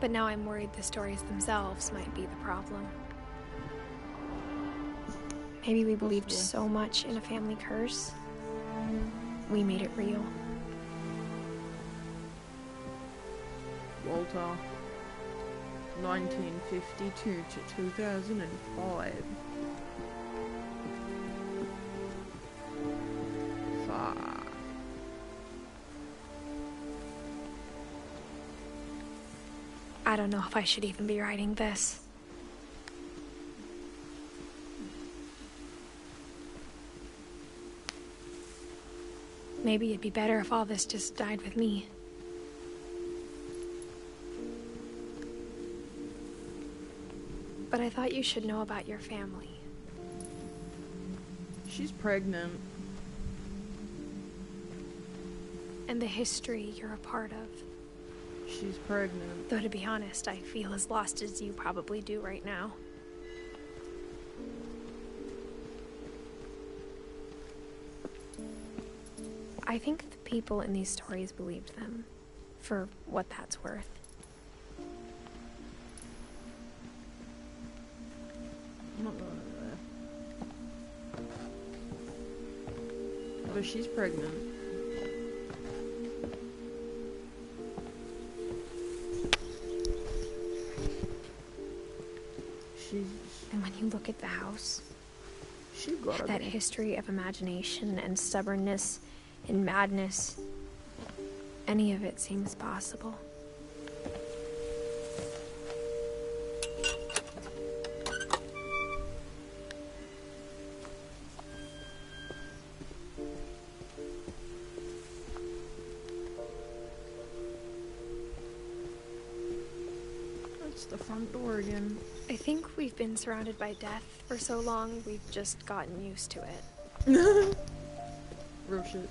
But now I'm worried the stories themselves might be the problem. Maybe we believed so much in a family curse, we made it real. Walter, 1952 to 2005. Fuck. I don't know if I should even be writing this. Maybe it'd be better if all this just died with me. But I thought you should know about your family. She's pregnant. And the history you're a part of. She's pregnant. Though to be honest, I feel as lost as you probably do right now. I think the people in these stories believed them, for what that's worth. I'm not going over there. she's pregnant. And when you look at the house, She got that history of imagination and stubbornness and madness, any of it seems possible. That's the front door again. I think we've been surrounded by death for so long, we've just gotten used to it. Real shit.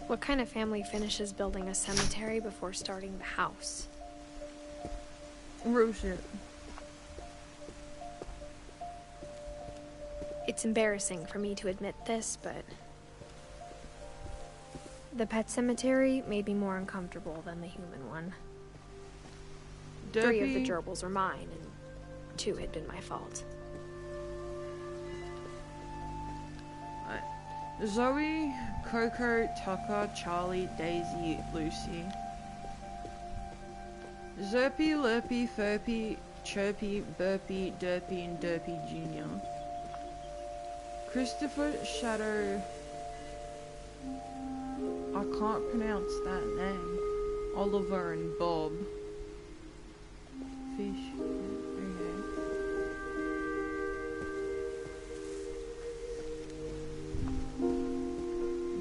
What kind of family finishes building a cemetery before starting the house? Real shit. It's embarrassing for me to admit this, but the pet cemetery made me more uncomfortable than the human one. Derpy. 3 of the gerbils were mine, and 2 had been my fault. Zoe, Coco, Tucker, Charlie, Daisy, Lucy. Zerpy, Lurpy, Furpy, Chirpy, Burpy, Derpy, and Derpy Jr. Christopher, Shadow... I can't pronounce that name. Oliver and Bob. Fish. Okay.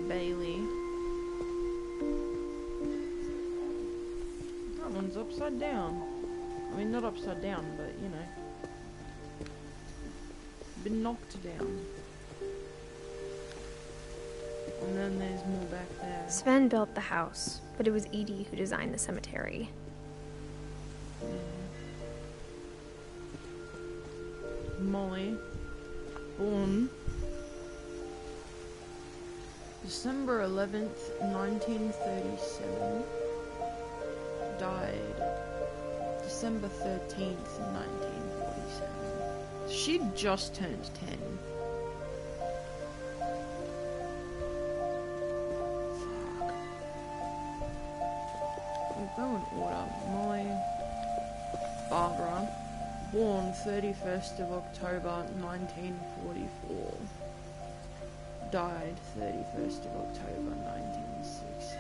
Bailey. That one's upside down. I mean, not upside down, but you know. Been knocked down. And then there's more back there. Sven built the house, but it was Edie who designed the cemetery. Molly, born December 11th, 1937, died December 13th, 1947. She'd just turned 10. Fuck. We'll go in order. Molly, Barbara, born 31st of October 1944, died 31st of October 1960.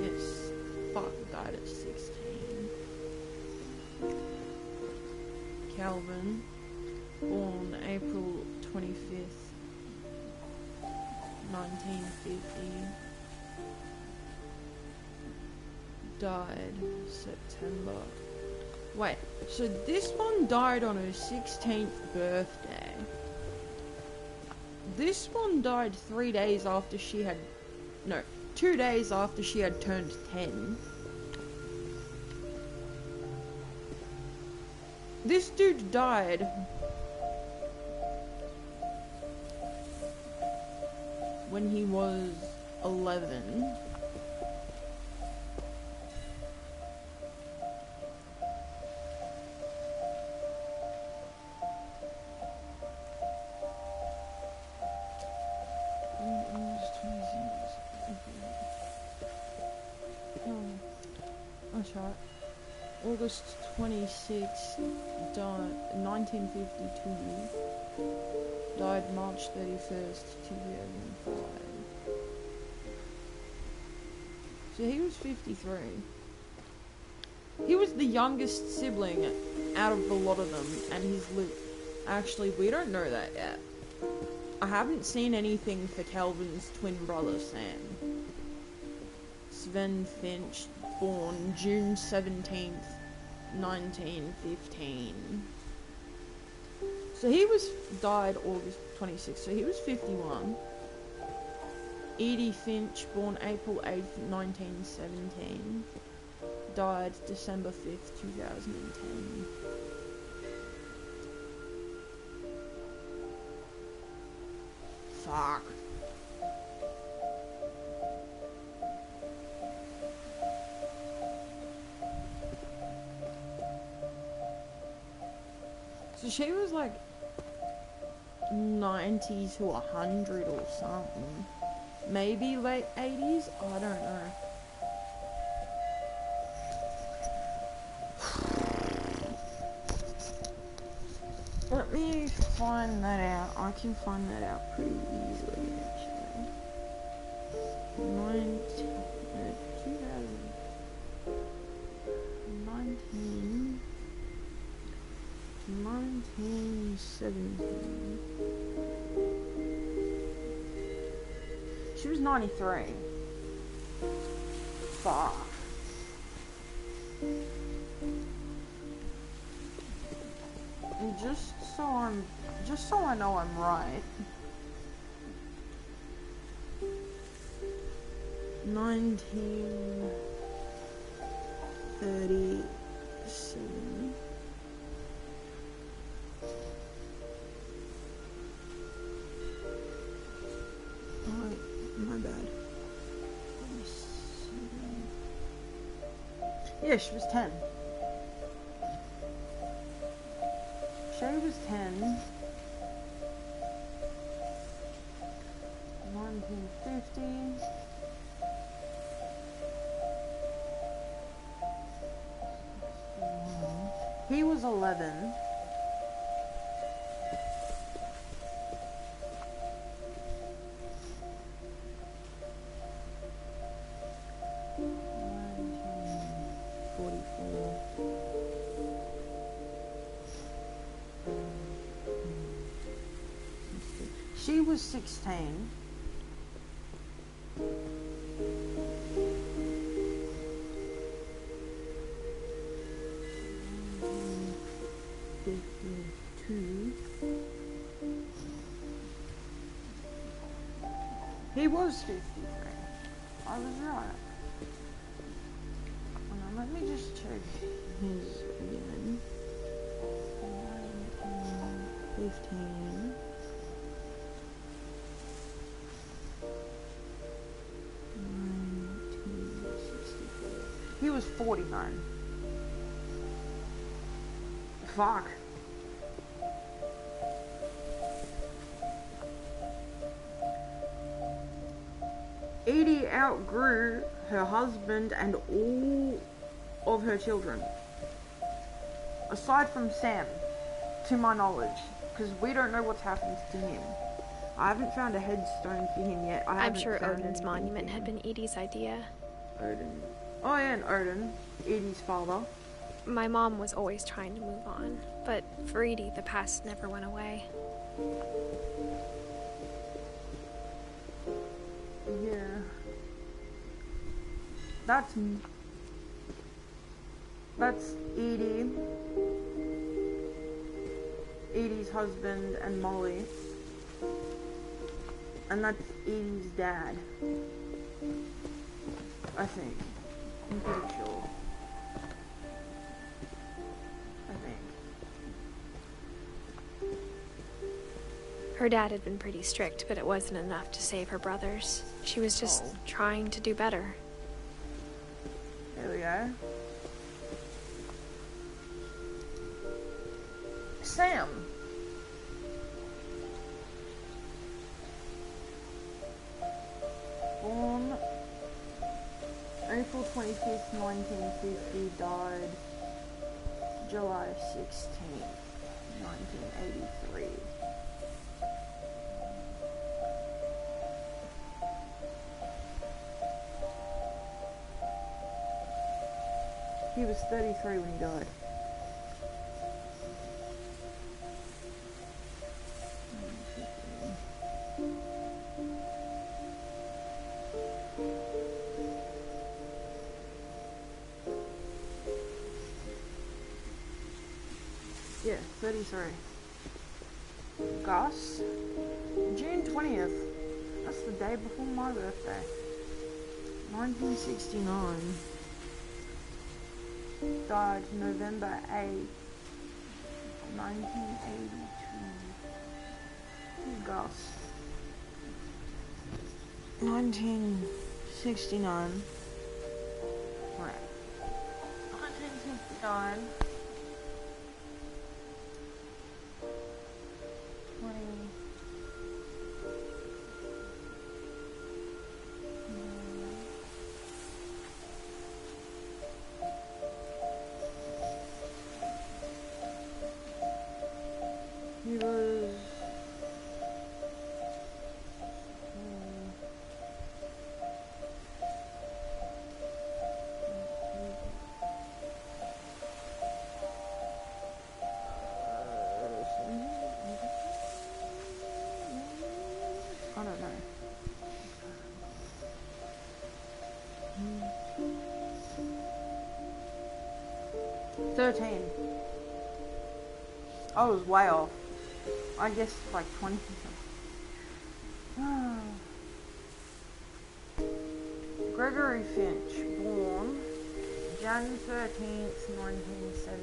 Yes, fuck, died at 16. Calvin, born April 25th, 1950, died September. Wait, so this one died on her 16th birthday. This one died 3 days after she had... No, 2 days after she had turned 10. This dude died when he was 11. That's right. August 26th, died 1952. Died March 31st, 2005. So he was 53. He was the youngest sibling out of the lot of them, and he's lived... Actually, we don't know that yet. I haven't seen anything for Calvin's twin brother, Sam. Sven Finch, born June 17th, 1915. So he died August 26th, so he was 51. Edie Finch, born April 8th, 1917. Died December 5th, 2010. Fuck. she was like 90 to 100 or something. Maybe late 80s? I don't know. Let me find that out. I can find that out pretty easily, actually. 1917. She was 93. Fuck. And just so I know I'm right. 1937. Oh, my bad. Yeah, she was 10. She was 10. 1950. He was 11. She was 16. He was 53. I was right. Hold on, let me just check his again. 15. He was 49. Fuck. Edie outgrew her husband and all of her children. Aside from Sam, to my knowledge. Because we don't know what's happened to him. I haven't found a headstone for him yet. I'm sure Odin's monument had been Edie's idea. Odin. Oh yeah, and Odin. Edie's father. My mom was always trying to move on, but for Edie, the past never went away. Yeah. That's Edie. Edie's husband and Molly. And that's Edie's dad. I think. I'm pretty sure. I think. Her dad had been pretty strict, but it wasn't enough to save her brothers. She was just trying to do better. There we go. Sam. Born April 25th, 1950, died July 16th, 1983. He was 33 when he died. Yeah, 33. Gus, June 20th. That's the day before my birthday. 1969. Died November 8th, 1982. Gus. 1969. Right. 1969. Okay. 13. I was way off. I guess like 20%. Gregory Finch, born Jan 13th, 1977.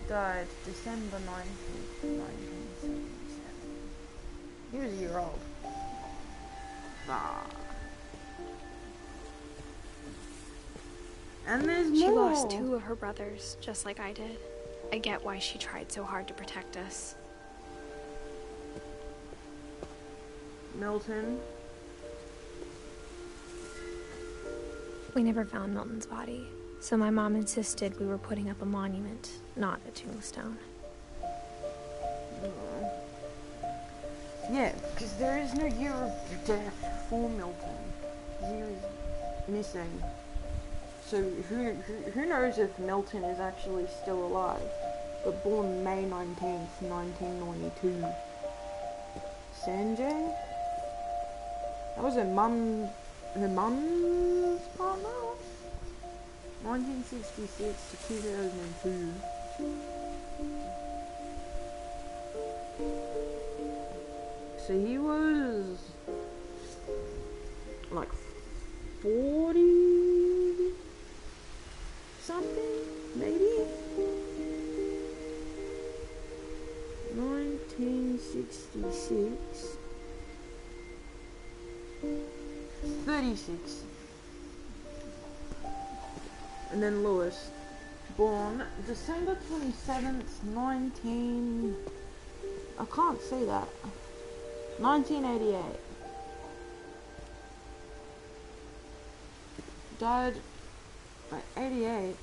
Died December 19th, 1977. He was a year old. And there's more. She lost 2 of her brothers, just like I did. I get why she tried so hard to protect us. Milton. We never found Milton's body, so my mom insisted we were putting up a monument, not a tombstone. Yeah, because there is no year of death for Milton. He is missing. So who knows if Milton is actually still alive? But born May 19th, 1992. Sanjay? That was her mum's partner? 1966 to 2002. So he was like 40 something, maybe? 1966. 36. And then Lewis, born December 27th, I can't say that. 1988. Died at 88.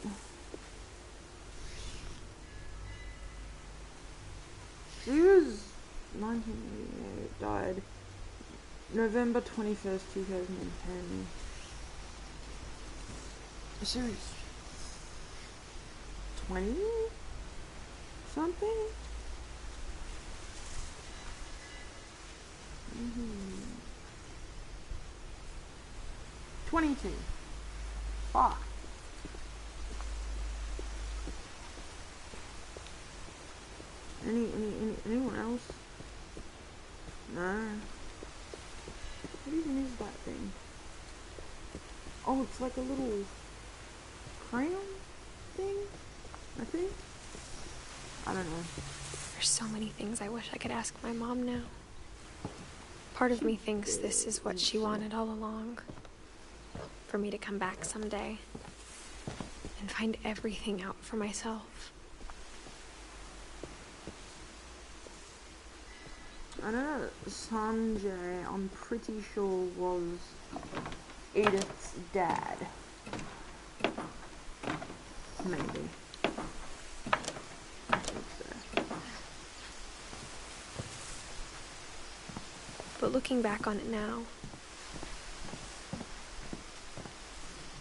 He was 1988. Died November 21st, 2010. She was 20 something. 22. Fuck. Anyone else? No. What even is that thing? Oh, it's like a little crayon thing, I think. I don't know. There's so many things I wish I could ask my mom now. Part of me thinks this is what she wanted all along. For me to come back someday and find everything out for myself. I know Sanjay, I'm pretty sure, was Edith's dad. Maybe. I think so. But looking back on it now,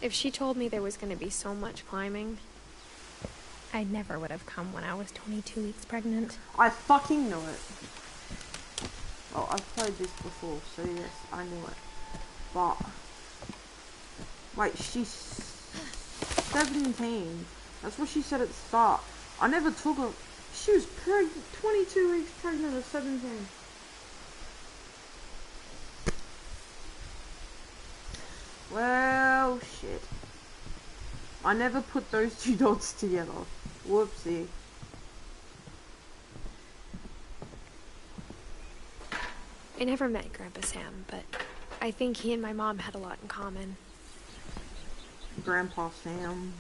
if she told me there was going to be so much climbing, I never would have come when I was 22 weeks pregnant. I fucking knew it. Well, I've played this before, so yes, I knew it. But, wait, she's 17. That's what she said at the start. I never took her. She was 22 weeks pregnant at 17. Well, shit. I never put those two dots together. Whoopsie. I never met Grandpa Sam, but I think he and my mom had a lot in common. Grandpa Sam.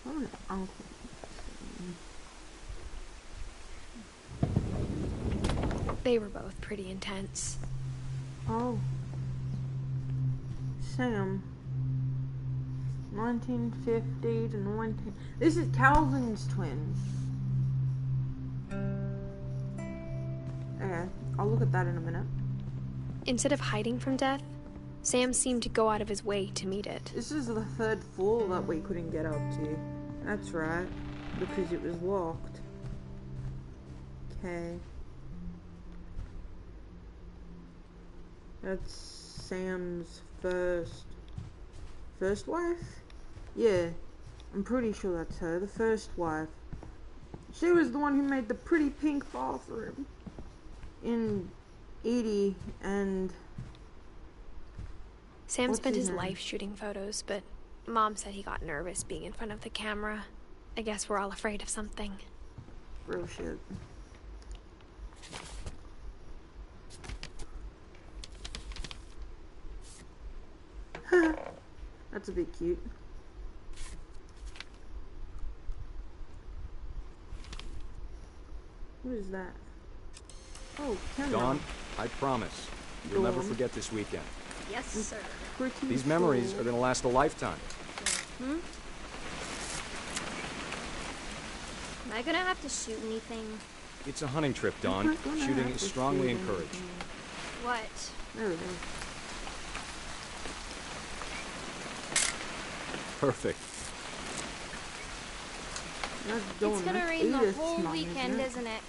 What an uncle. They were both pretty intense. Oh. Sam. 1950 to 19... This is Calvin's twins. Okay, I'll look at that in a minute. Instead of hiding from death, Sam seemed to go out of his way to meet it. This is the 3rd floor that we couldn't get up to. That's right, because it was locked. Okay. That's Sam's first wife? Yeah, I'm pretty sure that's her, the first wife. She was the one who made the pretty pink bathroom in Edie and... Sam What's spent his his name? life shooting photos, but Mom said he got nervous being in front of the camera. I guess we're all afraid of something. Real shit. That's a bit cute. What is that? Oh, camera. Dawn, I promise. You'll never Dawn. forget this weekend. Yes, sir. Pretty These memories cool. are gonna last a lifetime. Hmm? Am I gonna have to shoot anything? It's a hunting trip, Dawn. not gonna Shooting have is to strongly shoot encouraged. anything. What? There we go. Perfect. That's It's Dawn. gonna That's rain the Edith's whole mom, weekend, isn't it?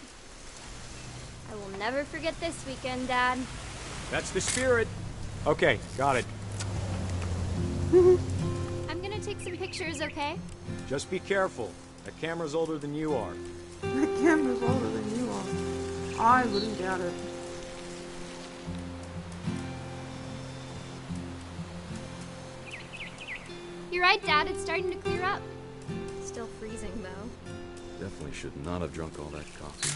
I will never forget this weekend, Dad. That's the spirit. Okay, got it. I'm gonna take some pictures, okay? Just be careful. That camera's older than you are. The camera's older than you are. I wouldn't doubt it. You're right, Dad. It's starting to clear up. Still freezing, though. Definitely should not have drunk all that coffee.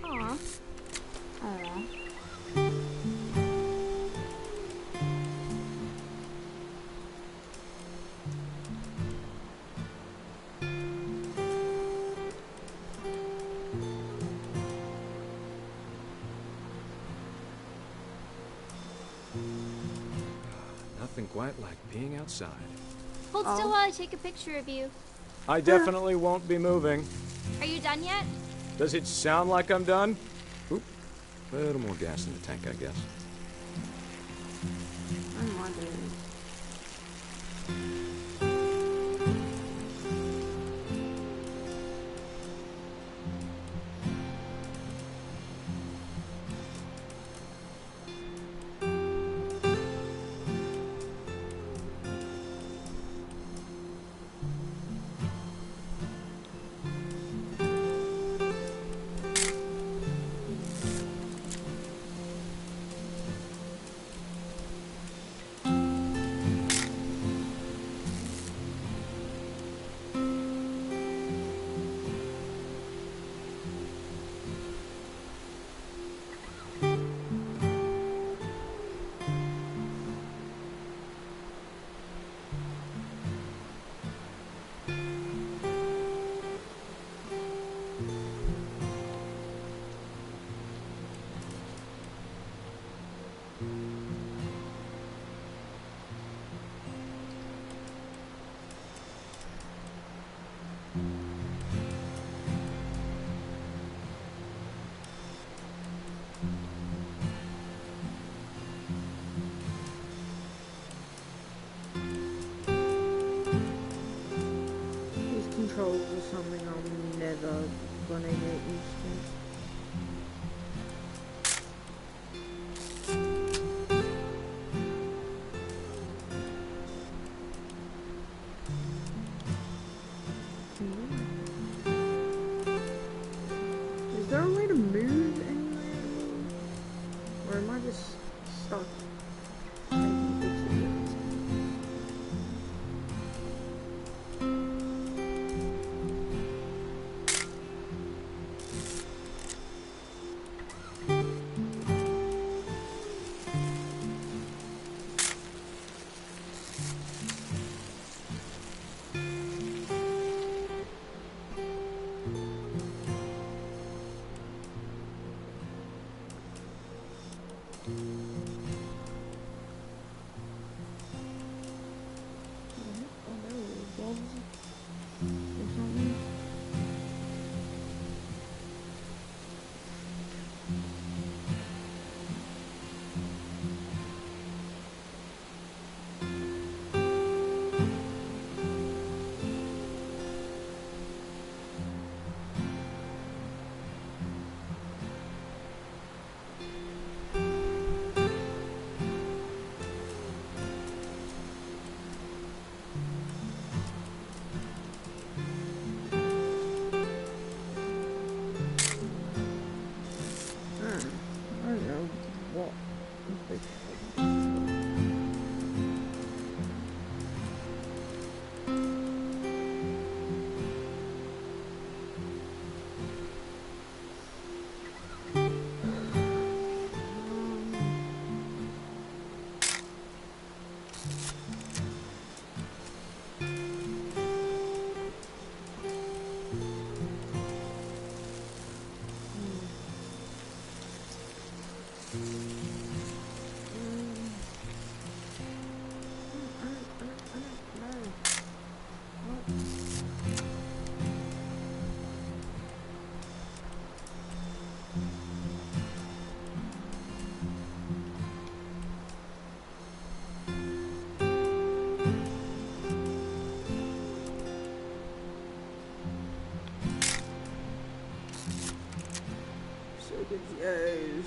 Aw. Aw. Nothing quite like being outside. Hold still while I take a picture of you. I definitely won't be moving. Are you done yet? Does it sound like I'm done? Oop. A little more gas in the tank, I guess. Oh my days. These controls are something I'm never gonna get used to. Is there a way to move anywhere? Or am I just stuck taking pictures of this? confused.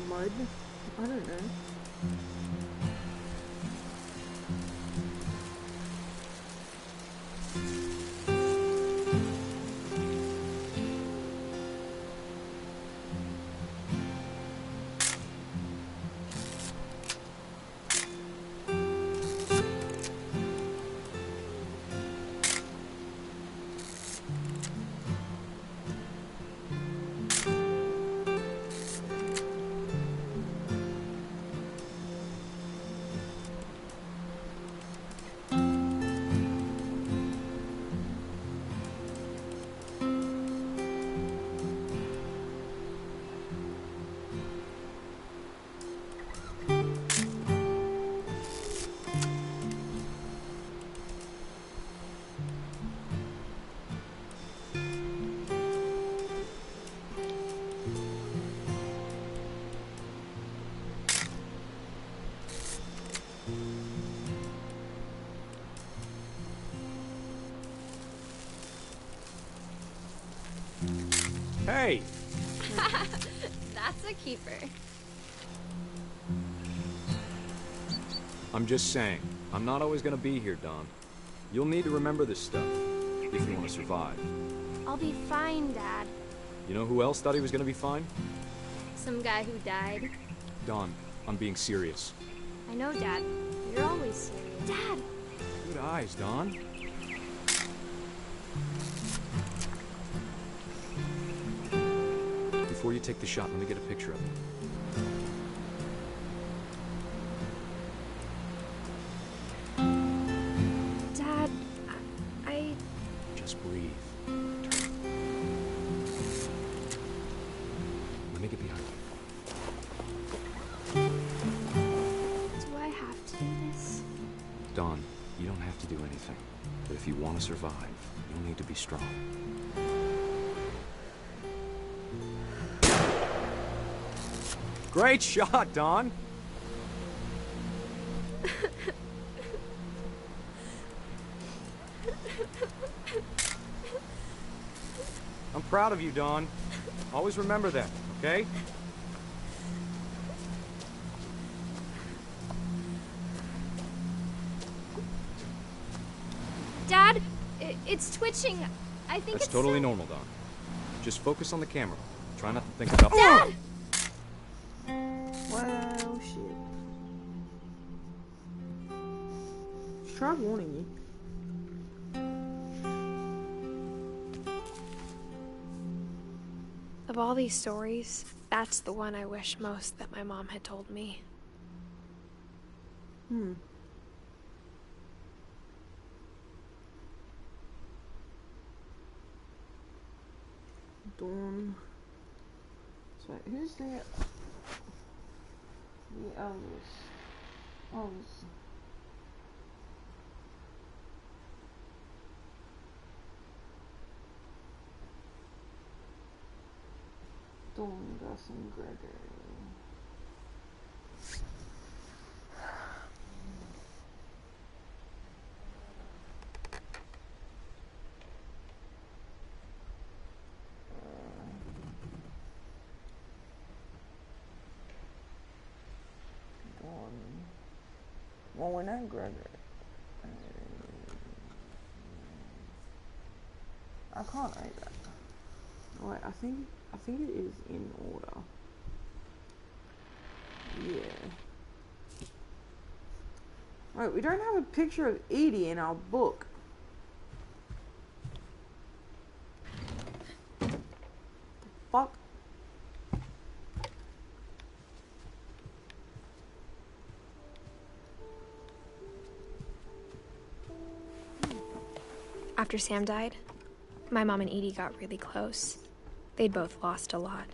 Mud? I don't know. Hey! That's a keeper. I'm just saying, I'm not always gonna be here, Don. You'll need to remember this stuff, if you want to survive. I'll be fine, Dad. You know who else thought he was gonna be fine? Some guy who died. Don, I'm being serious. I know, Dad. You're always serious. Dad! Good eyes, Don. Before you take the shot, let me get a picture of him. Dad, I... Just breathe. Turn. Let me get behind you. Do I have to do this? Don, you don't have to do anything. But if you want to survive, you'll need to be strong. Great shot, Don! I'm proud of you, Don. Always remember that, okay? Dad, it's twitching. I think That's it's totally normal, Don. Just focus on the camera. Try not to think about— Dad! Well, shit. Try warning you. Of all these stories, that's the one I wish most that my mom had told me. Dawn. So, who's there? The eldest. Oz. Dawn, Gus, and Gregory. Dawn. Well, we're not Gregory. I can't read that. Wait, I think it is in order. Yeah. Wait, we don't have a picture of Edie in our book. The fuck? After Sam died, my mom and Edie got really close. They'd both lost a lot.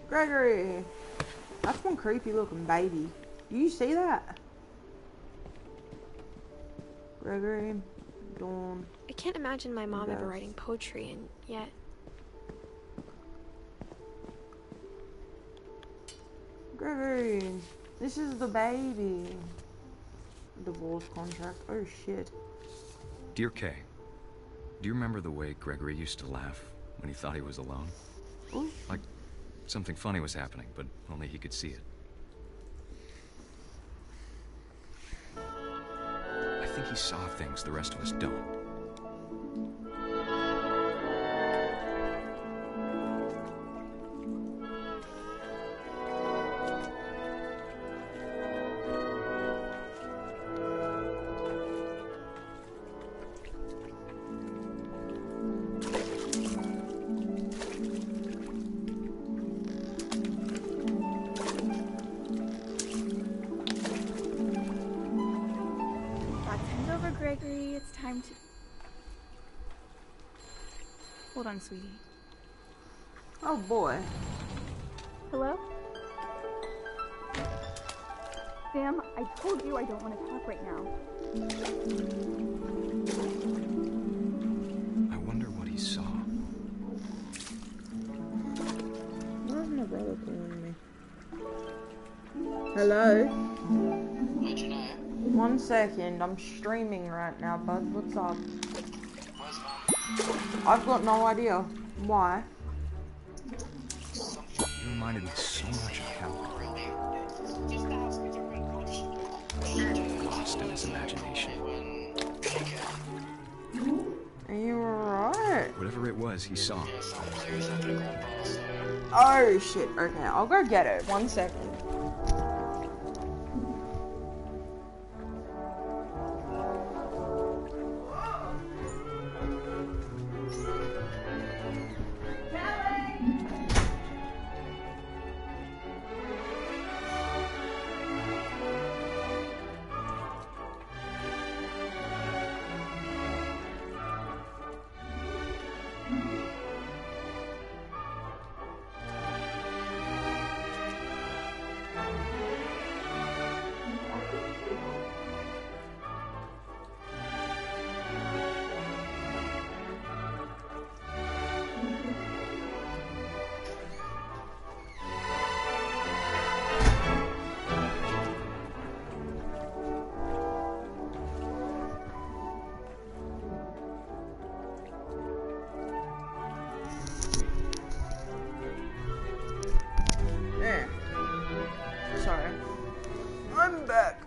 Gregory! That's one creepy looking baby. Do you see that? Gregory, Dawn. I can't imagine my mom ever Yes. writing poetry, and yet... Gregory, this is the baby. Divorce contract. Oh shit. Dear Kay, do you remember the way Gregory used to laugh when he thought he was alone? Ooh. Like something funny was happening, but only he could see it. I think he saw things the rest of us don't. Gregory, it's time to... Hold on, sweetie. Oh boy. Hello? Sam, I told you I don't want to talk right now. I wonder what he saw. Why is my brother calling me? Hello? How'd you know? 1 second, I'm streaming right now, bud. What's up? Where's Mum? I've got no idea. Why? You reminded me so much of him. Lost in his imagination. Are you alright? Whatever it was, he saw. Oh shit, okay, I'll go get it. 1 second. Yeah. Sorry. I'm back.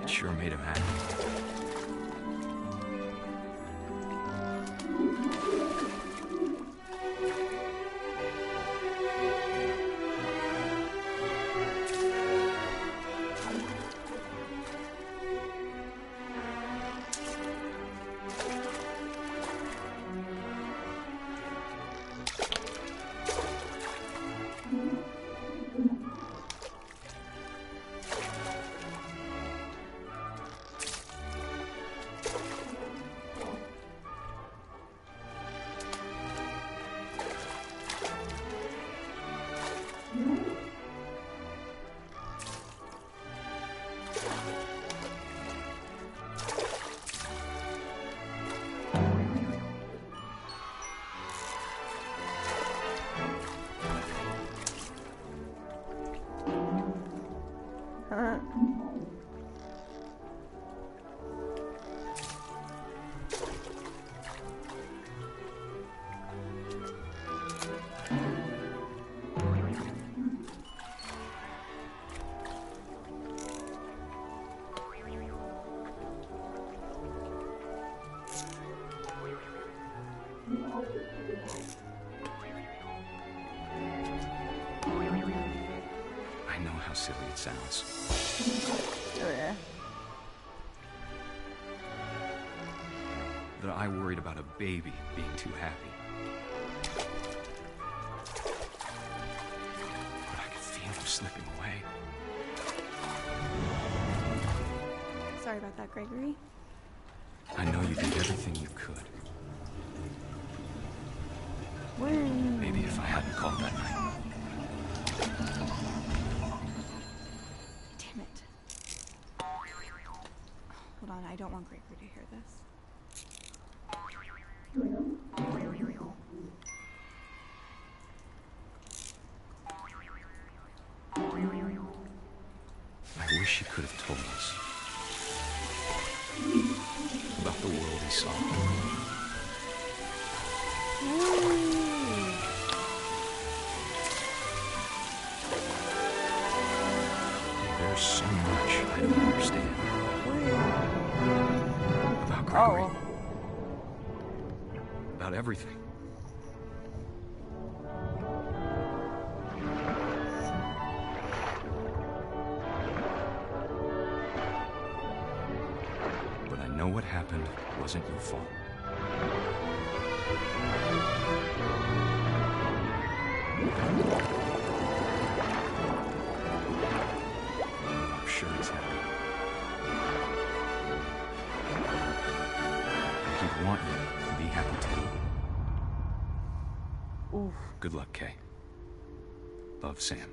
It sure made him happy. how silly it sounds. Oh, yeah. That I worried about a baby being too happy. But I could feel him slipping away. Sorry about that, Gregory. I know you did everything you could. Maybe if I hadn't called that night. Damn it. Hold on, I don't want Gregory to hear this. I wish he could have told us about the world he saw. There's so much I don't understand about Gregory. About everything. But I know what happened wasn't your fault. I'm sure he's happy. He'd want you to be happy too. Oof. Good luck, Kay. Love, Sam.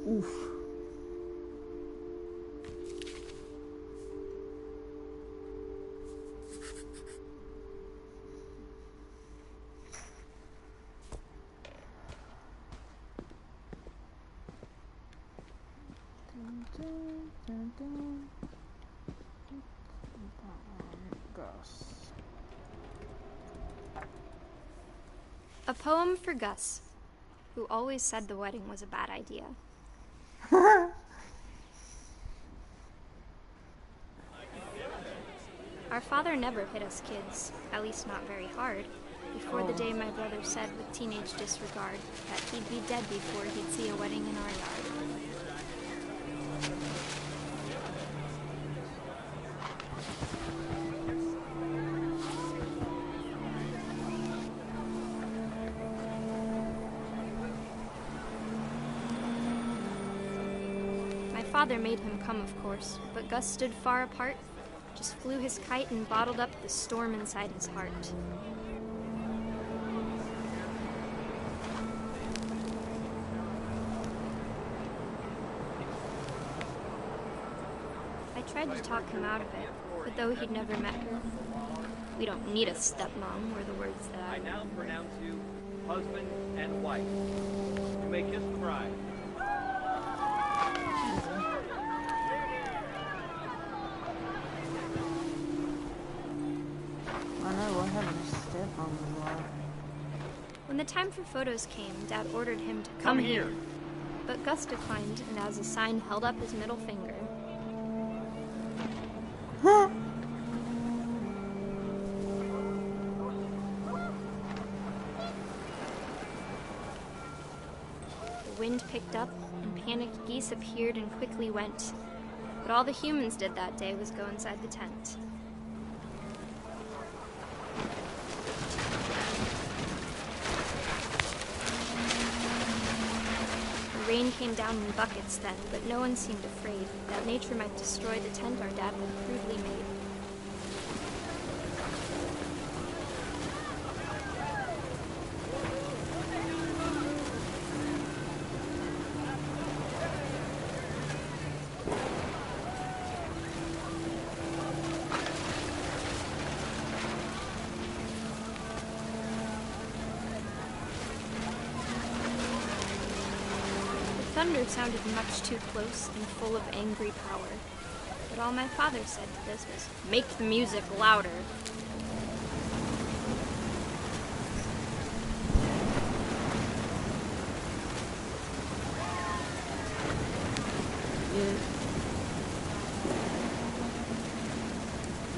Oof. A poem for Gus, who always said the wedding was a bad idea. Our father never hit us kids, at least not very hard, before the day my brother said with teenage disregard that he'd be dead before he'd see a wedding in our yard. My father made him come, of course, but Gus stood far apart, just flew his kite and bottled up the storm inside his heart. I tried to talk him out of it, but though he'd never met her, "We don't need a stepmom," were the words that I now pronounce you husband and wife. You may kiss the bride. I know, what having a step-mom was like. When the time for photos came, Dad ordered him to Come here. But Gus declined, and as a sign held up his middle finger. The wind picked up, and panicked geese appeared and quickly went. But all the humans did that day was go inside the tent. The rain came down in buckets then, but no one seemed afraid that nature might destroy the tent our dad had crudely made. Thunder sounded much too close and full of angry power. But all my father said to this was, "Make the music louder." Yeah.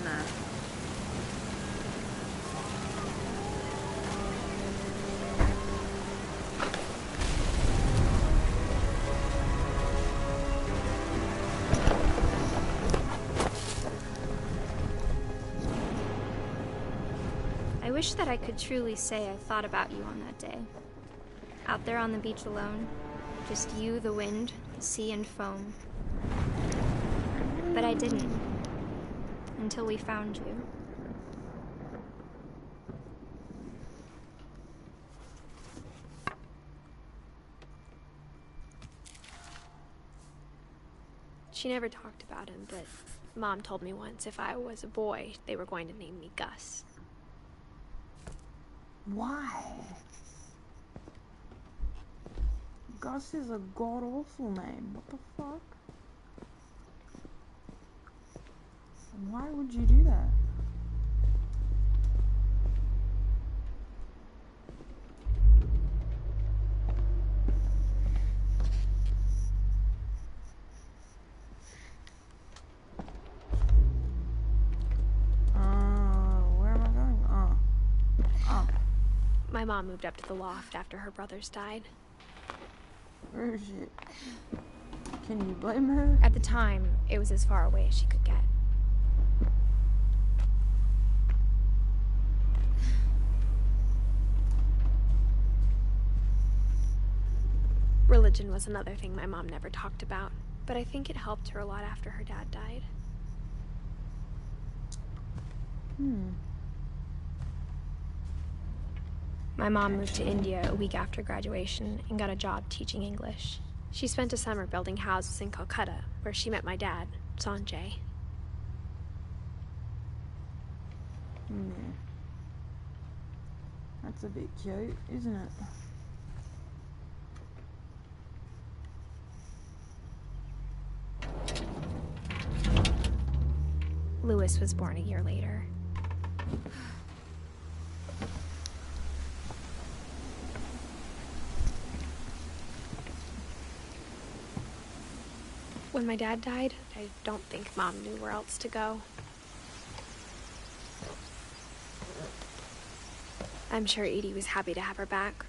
Nah. wish that I could truly say I thought about you on that day. Out there on the beach alone, just you, the wind, the sea, and foam. But I didn't, until we found you. She never talked about him, but Mom told me once if I was a boy, they were going to name me Gus. Why? Gus is a god-awful name. What the fuck? Why would you do that? My mom moved up to the loft after her brothers died. Where is it? Can you blame her? At the time, it was as far away as she could get. Religion was another thing my mom never talked about, but I think it helped her a lot after her dad died. My mom moved to India a week after graduation and got a job teaching English. She spent a summer building houses in Calcutta, where she met my dad, Sanjay. That's a bit cute, isn't it? Louis was born a year later. When my dad died, I don't think Mom knew where else to go. I'm sure Edie was happy to have her back.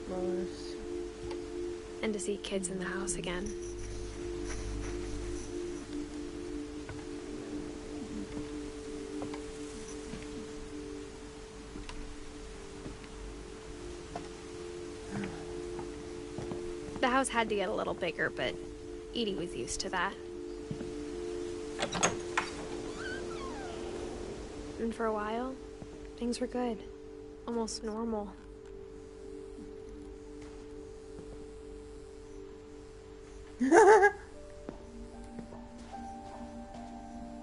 Lois. And to see kids in the house again. The house had to get a little bigger, but Edie was used to that. And for a while, things were good. Almost normal.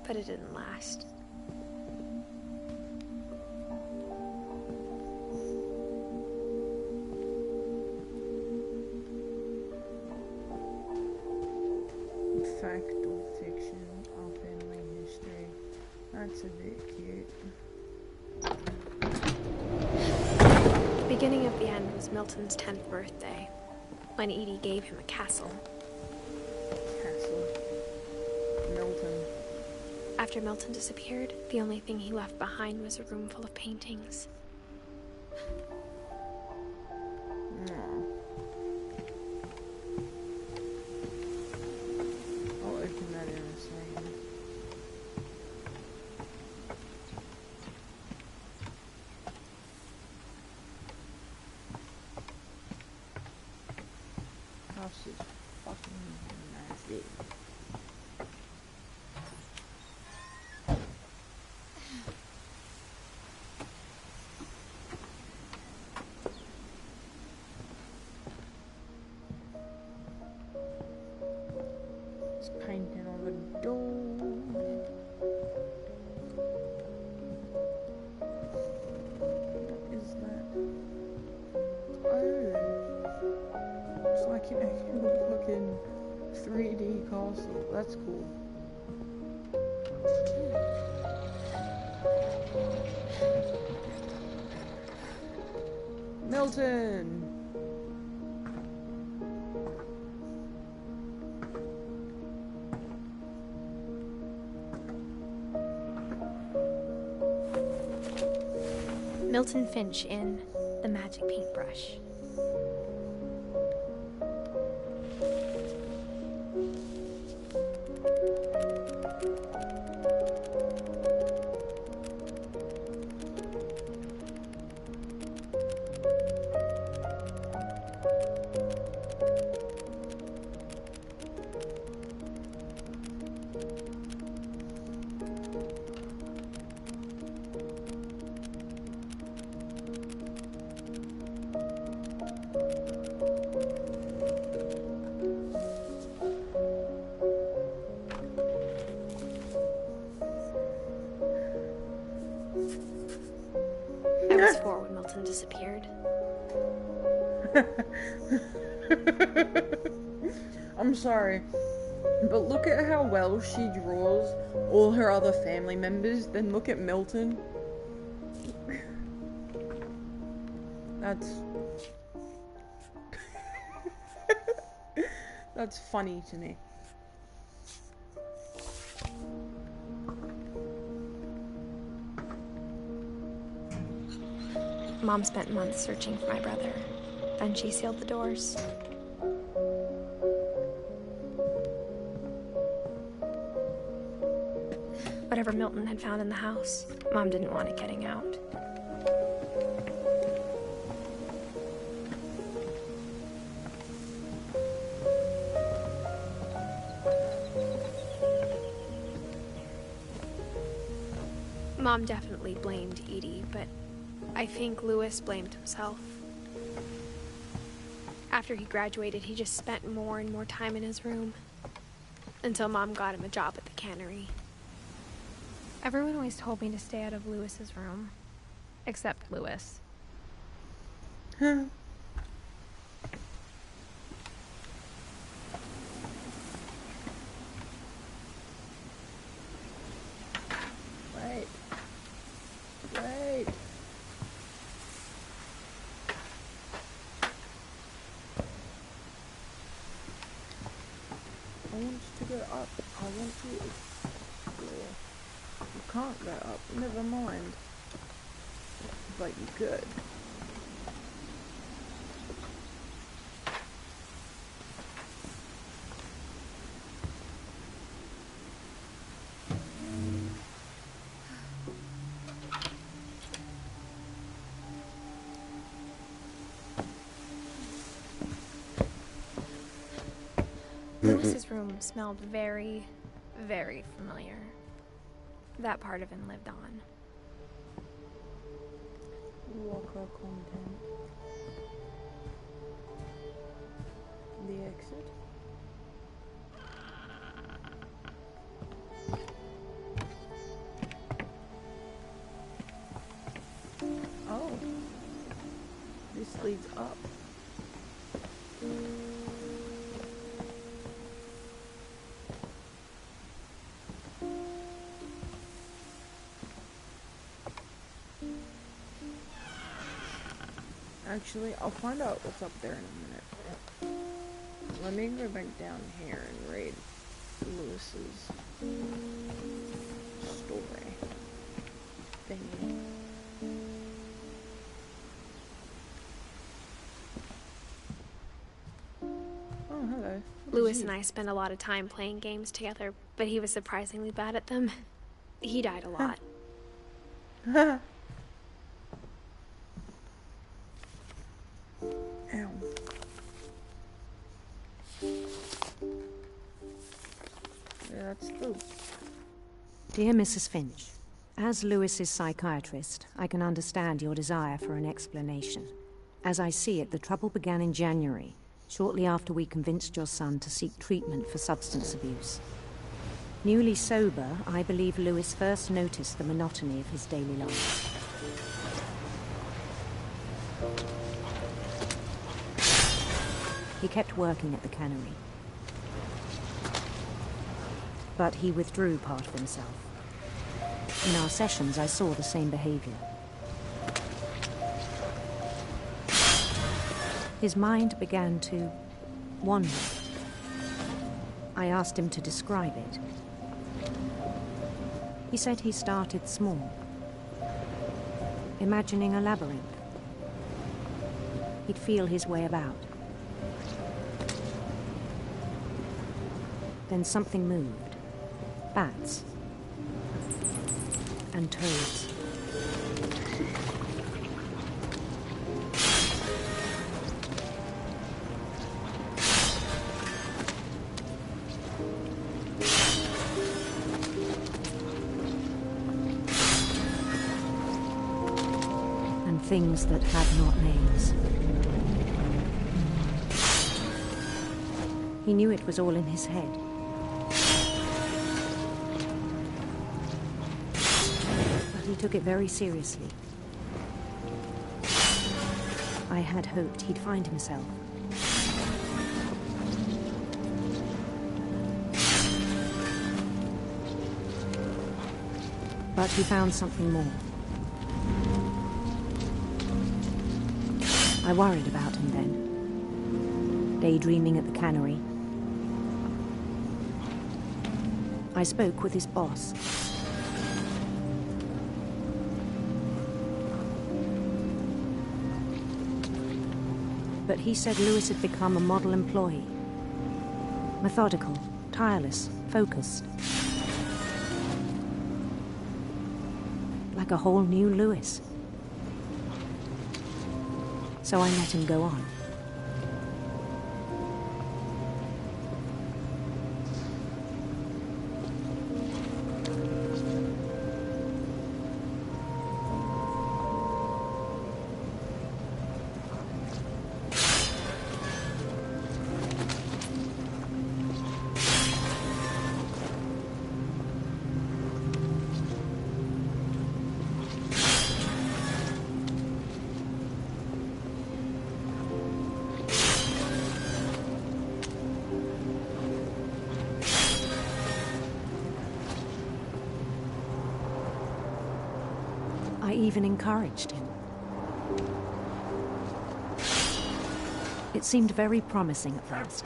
But it didn't last. Fact or fiction of family history. That's a bit cute. The beginning of the end was Milton's 10th birthday, when Edie gave him a castle. Milton. After Milton disappeared, the only thing he left behind was a room full of paintings. I'll open that in a second. House is fucking massive. It's painting on the door. What is that? Oh, it's like an actual fucking 3D castle. That's cool. Milton! Milton Finch in The Magic Paintbrush. I'm sorry, but look at how well she draws all her other family members, then look at Milton. That's funny to me. Mom spent months searching for my brother. Then she sealed the doors. Whatever Milton had found in the house, Mom didn't want it getting out. Mom definitely blamed Edie, but I think Louis blamed himself. After he graduated, he just spent more and more time in his room, until Mom got him a job at the cannery. Everyone always told me to stay out of Louis's room, except Louis. Wait. I want you to go up. I want you to explore. You can't go up. Never mind. But you could. Louis's room smelled very, very familiar. That part of him lived on. Locker content. The exit. Oh. This leads up. Actually, I'll find out what's up there in a minute. Let me go back down here and read Louis's story thingy. Oh, hello. Louis and I spent a lot of time playing games together, but he was surprisingly bad at them. He died a lot. Ow. Yeah, that's true. Dear Mrs. Finch, as Louis's psychiatrist, I can understand your desire for an explanation. As I see it, the trouble began in January, shortly after we convinced your son to seek treatment for substance abuse. Newly sober, I believe Louis first noticed the monotony of his daily life. He kept working at the cannery. But he withdrew part of himself. In our sessions, I saw the same behavior. His mind began to wander. I asked him to describe it. He said he started small, imagining a labyrinth. He'd feel his way about. Then something moved. Bats. And toads. And things that had not names. He knew it was all in his head. He took it very seriously. I I had hoped he'd find himself. But he found something more. I worried about him then, daydreaming at the cannery. I spoke with his boss. But he said Lewis had become a model employee. Methodical, tireless, focused. Like a whole new Lewis. So I let him go on. I even encouraged him. It seemed very promising at first.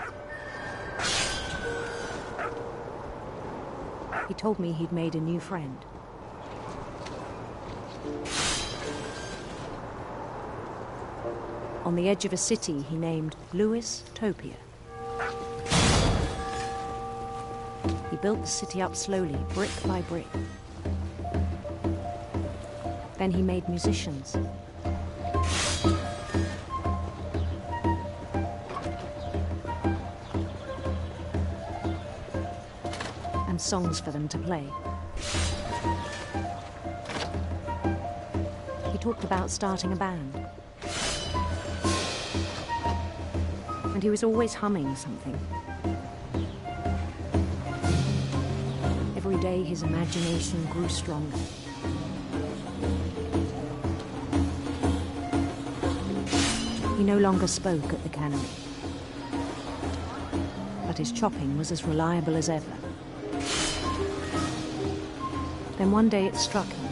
He told me he'd made a new friend. On the edge of a city he named Lewis Topia. He built the city up slowly, brick by brick. Then he made musicians. And songs for them to play. He talked about starting a band. And he was always humming something. Every day his imagination grew stronger. He no longer spoke at the cannery, but his chopping was as reliable as ever. Then one day it struck him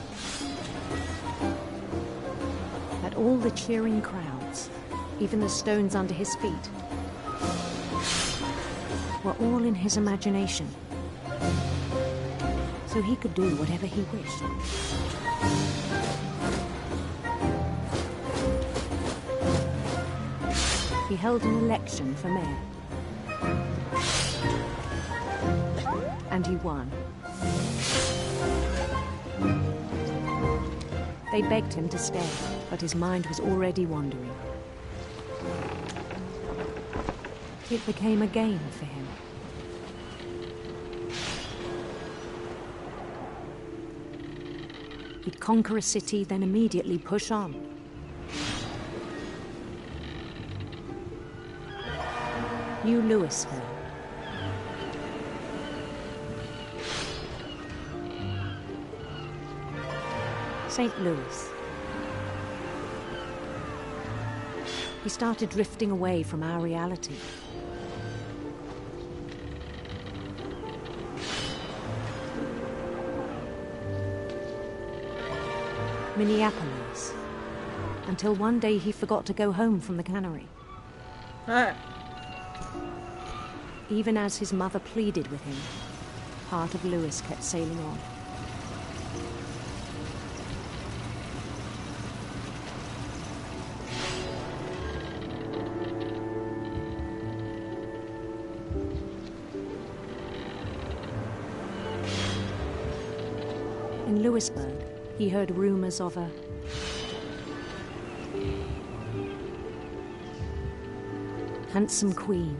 that all the cheering crowds, even the stones under his feet, were all in his imagination, so he could do whatever he wished. He held an election for mayor. And he won. They begged him to stay, but his mind was already wandering. It became a game for him. He'd conquer a city, then immediately push on. New Louisville. St. Louis. He started drifting away from our reality. Minneapolis. Until one day he forgot to go home from the cannery. Even as his mother pleaded with him, part of Lewis kept sailing on. In Lewisburg, he heard rumors of a handsome queen.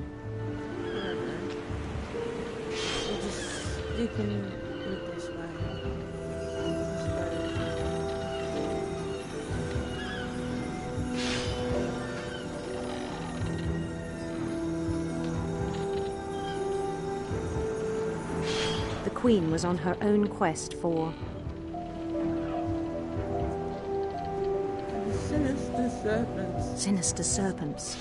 You can read this way. The queen was on her own quest for The sinister Serpents. Sinister serpents.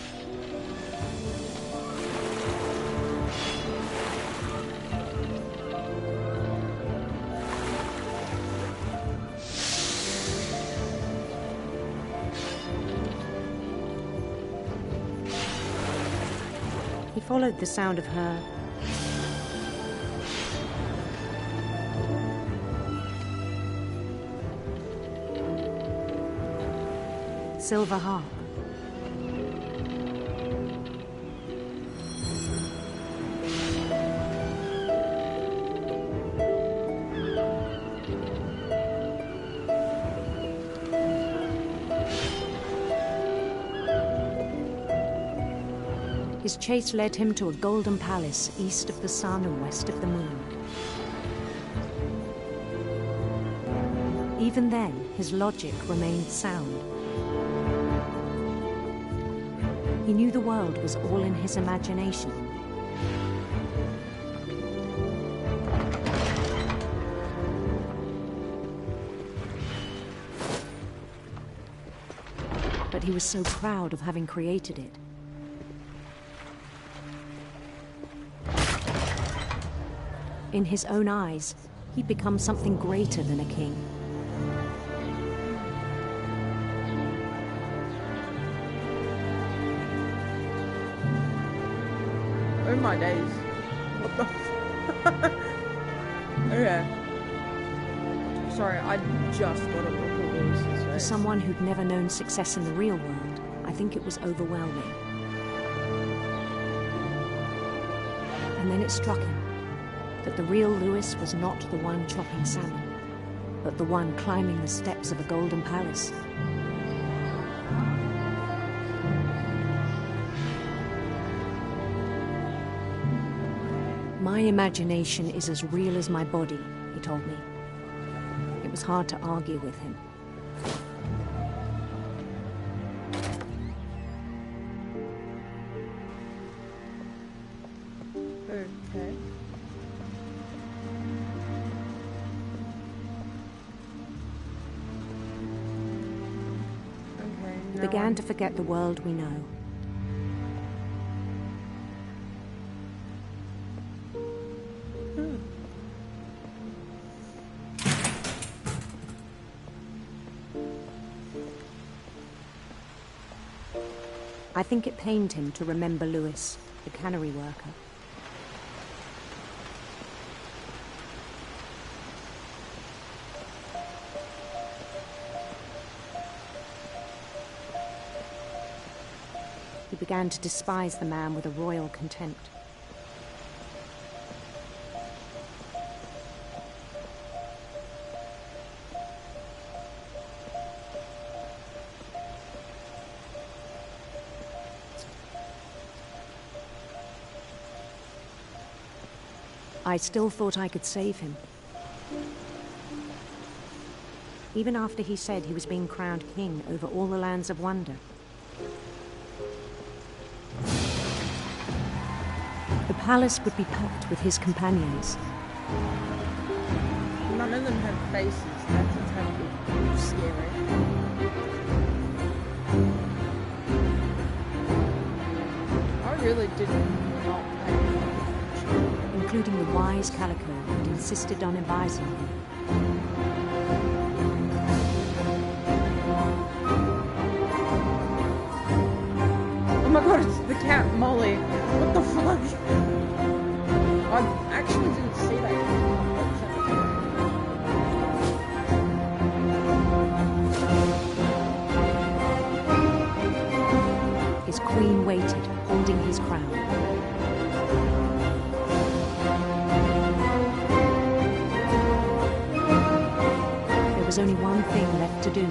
He followed the sound of her silver harp. His chase led him to a golden palace east of the sun and west of the moon. Even then, his logic remained sound. He knew the world was all in his imagination. But he was so proud of having created it. In his own eyes, he'd become something greater than a king. Oh my days. What the Okay. Sorry, I just got a look at Lewis's face. For someone who'd never known success in the real world, I think it was overwhelming. And then it struck him that the real Lewis was not the one chopping salmon, but the one climbing the steps of a golden palace. My imagination is as real as my body, he told me. It was hard to argue with him. Okay. He began to forget the world we know. I think it pained him to remember Lewis, the cannery worker. He began to despise the man with a royal contempt. I still thought I could save him. Even after he said he was being crowned king over all the lands of wonder. The palace would be packed with his companions. None of them have faces. That's a terrible, scary. I really didn't not pay attention. Including the wise Calico who'd insisted on advising him. Oh my god, it's the cat Molly. What the fuck? I actually didn't see that. His queen waited, holding his crown. There was only one thing left to do.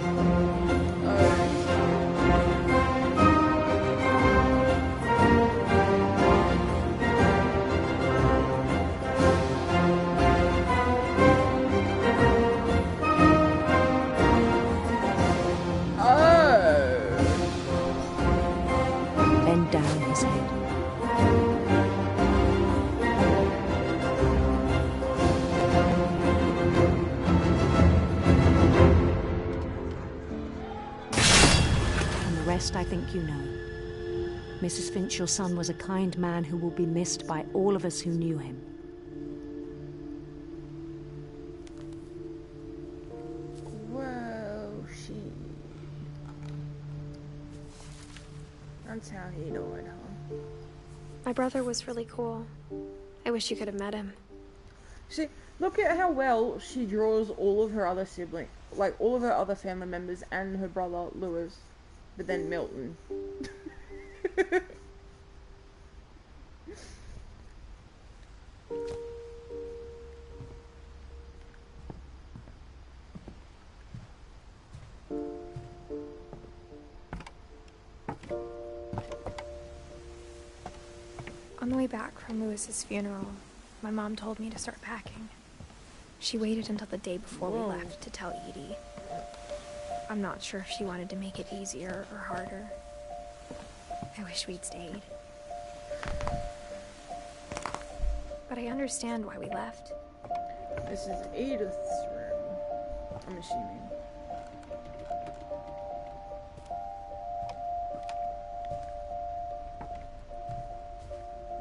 Bend down his head. think you know. Mrs. Finch, your son was a kind man who will be missed by all of us who knew him. Well, shit. That's how he died, huh? My brother was really cool. I wish you could have met him. See, look at how well she draws all of her other siblings, like all of her other family members and her brother, Lewis, but then Milton. On the way back from Lewis's funeral, my mom told me to start packing. She waited until the day before we left to tell Edie. I'm not sure if she wanted to make it easier or harder. I wish we'd stayed. But I understand why we left. This is Eidith's room, I'm assuming.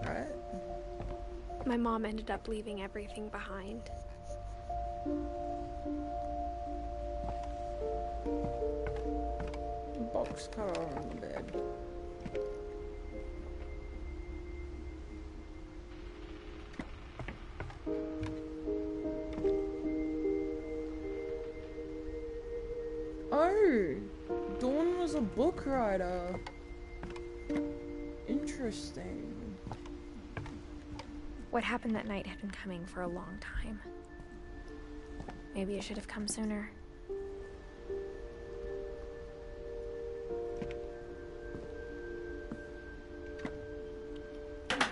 Right? My mom ended up leaving everything behind. Box cover on the bed. Oh, Dawn was a book writer. Interesting. What happened that night had been coming for a long time. Maybe it should have come sooner.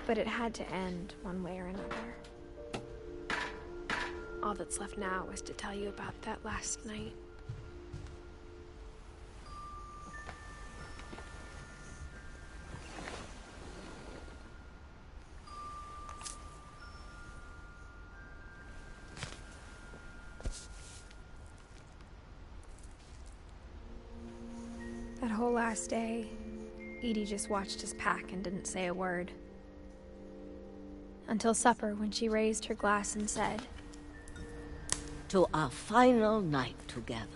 But it had to end one way or another. All that's left now is to tell you about that last night. That whole last day, Edie just watched us pack and didn't say a word. Until supper, when she raised her glass and said, "To our final night together,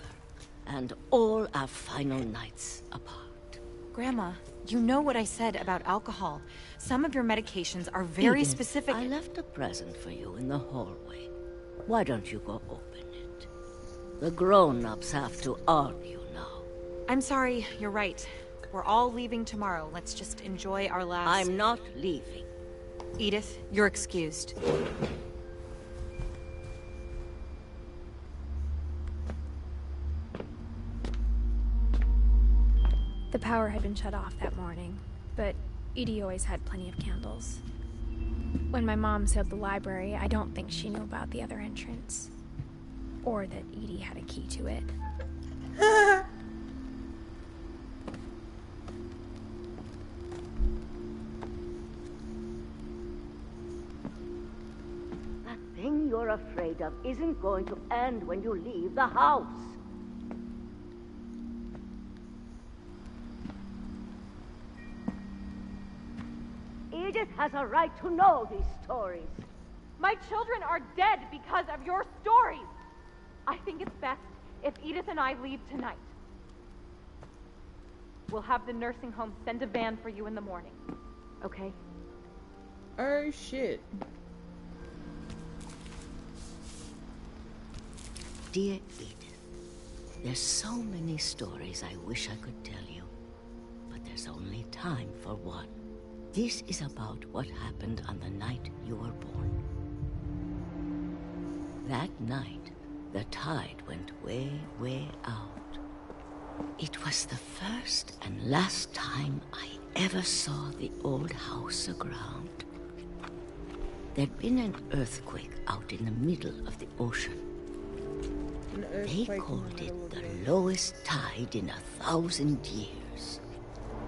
and all our final nights apart." Grandma, you know what I said about alcohol. Some of your medications are very Eidith, specific. I left a present for you in the hallway. Why don't you go open it? The grown-ups have to argue now. I'm sorry, you're right. We're all leaving tomorrow. Let's just enjoy our last... I'm not leaving. Eidith, you're excused. The power had been shut off that morning, but Edie always had plenty of candles. When my mom sealed the library, I don't think she knew about the other entrance. Or that Edie had a key to it. That thing you're afraid of isn't going to end when you leave the house. Eidith has a right to know these stories. My children are dead because of your stories. I think it's best if Eidith and I leave tonight. We'll have the nursing home send a van for you in the morning. Okay? Oh shit. Dear Eidith, there's so many stories I wish I could tell you, but there's only time for one. This is about what happened on the night you were born. That night, the tide went way, way out. It was the first and last time I ever saw the old house aground. There'd been an earthquake out in the middle of the ocean. They called it the lowest tide in 1,000 years.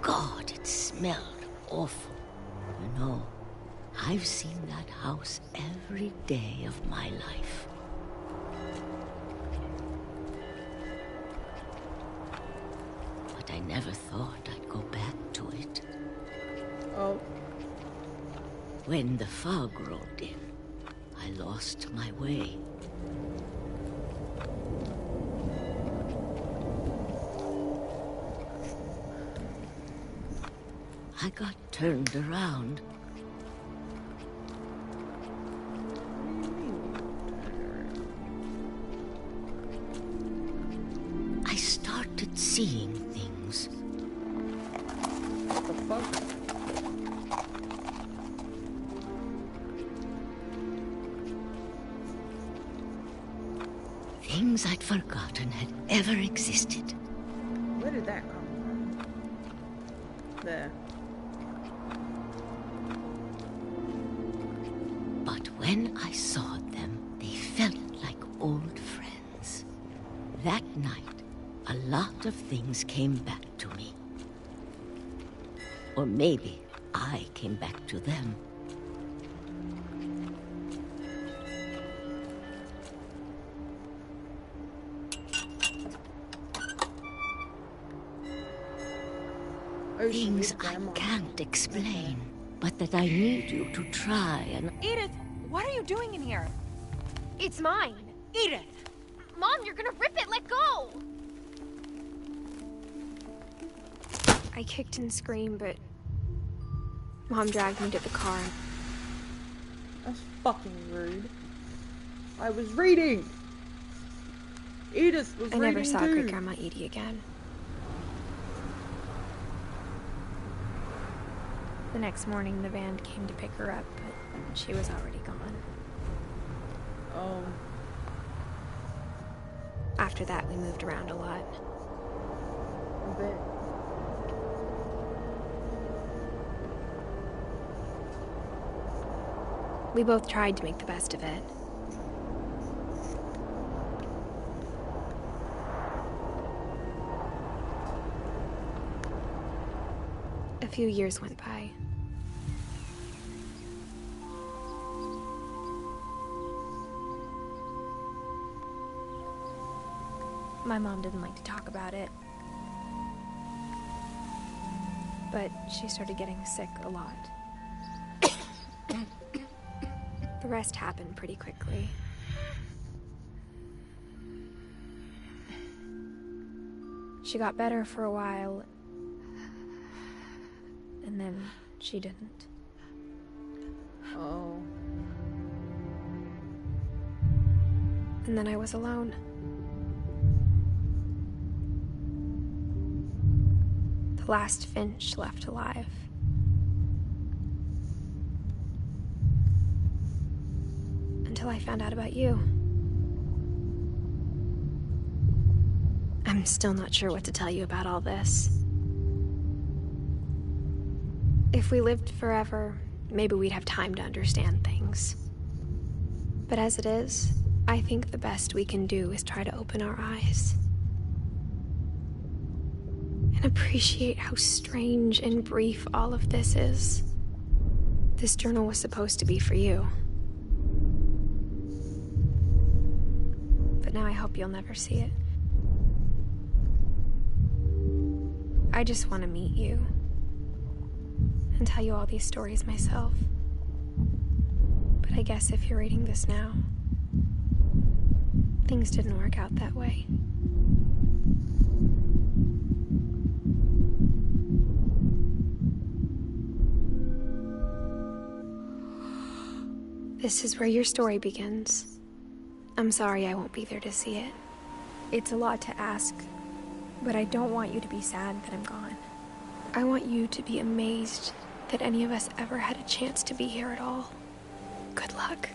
God, it smelled awful. You know, I've seen that house every day of my life. But I never thought I'd go Oh. When the fog rolled in, I lost my way. I got turned around. I started seeing things. What the fuck? Things I'd forgotten had ever existed. Where did that come from? There. But when I saw them, they felt like old friends. That night, a lot of things came back to me. Or maybe I came back to them. Things I can't explain, but that I need you to try and... Edith, what are you doing in here? It's mine. Edith! Mom, you're gonna rip it! Let go! I kicked and screamed, but Mom dragged me to the car. That's fucking rude. I was reading! Edith was reading I never saw too. Great Grandma Edie again. The next morning, the van came to pick her up, but she was already gone. Oh. After that, we moved around a lot. A bit. We both tried to make the best of it. A few years went by. My mom didn't like to talk about it. But she started getting sick a lot. The rest happened pretty quickly. She got better for a while, and then she didn't. Oh. And then I was alone. The last Finch left alive. Until I found out about you. I'm still not sure what to tell you about all this. If we lived forever, maybe we'd have time to understand things. But as it is, I think the best we can do is try to open our eyes. And appreciate how strange and brief all of this is. This journal was supposed to be for you. But now I hope you'll never see it. I just want to meet you. And tell you all these stories myself. But I guess if you're reading this now, things didn't work out that way. This is where your story begins. I'm sorry I won't be there to see it. It's a lot to ask, but I don't want you to be sad that I'm gone. I want you to be amazed that any of us ever had a chance to be here at all. Good luck.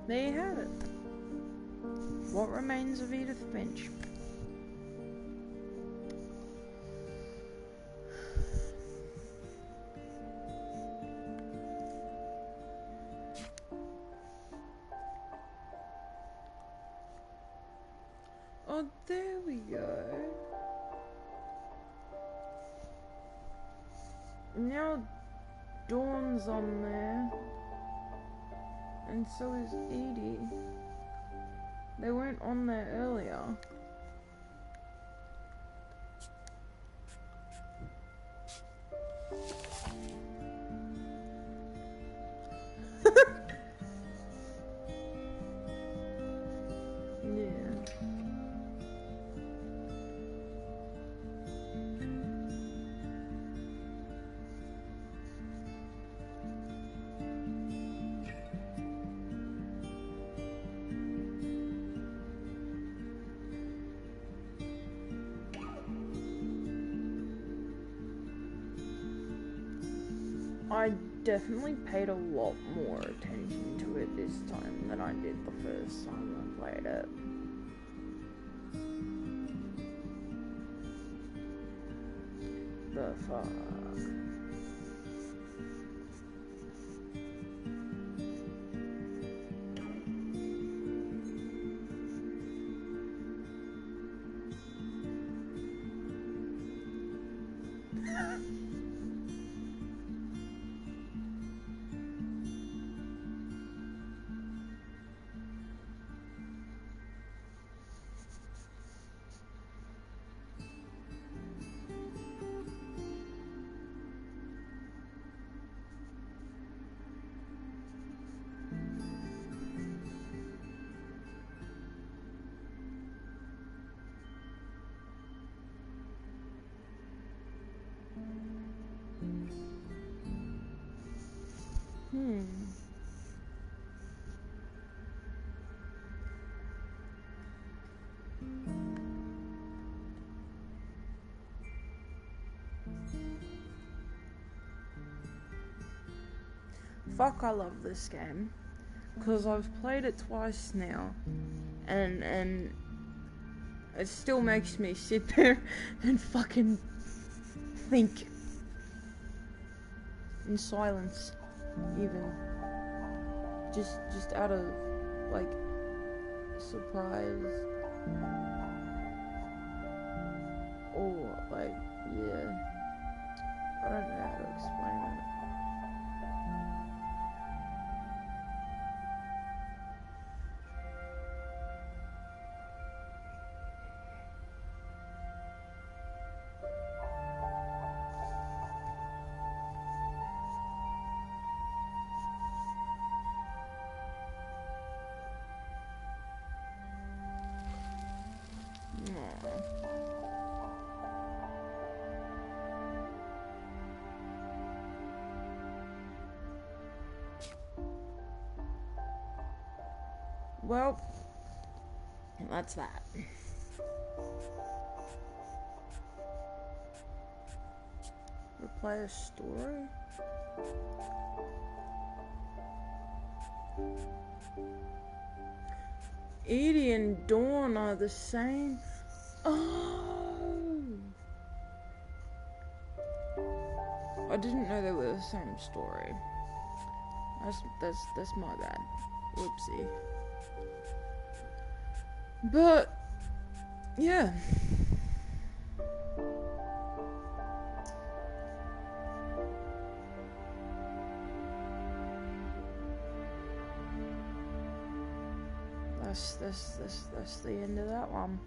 There you have it. What remains of Edith Finch? Oh, there we go. Now Dawn's on there. And so is Edie. They weren't on there earlier. I definitely paid a lot more attention to it this time than I did the first time I played it. The fuck? Fuck, I love this game. Because I've played it twice now. And it still makes me sit there and fucking think. In silence, even. Just out of, like, surprise. Or, like, yeah. I don't know how to explain it. Well, that's that. Replay a story? Edie and Dawn are the same. Oh! I didn't know they were the same story. That's my bad. Whoopsie. But yeah. That's the end of that one.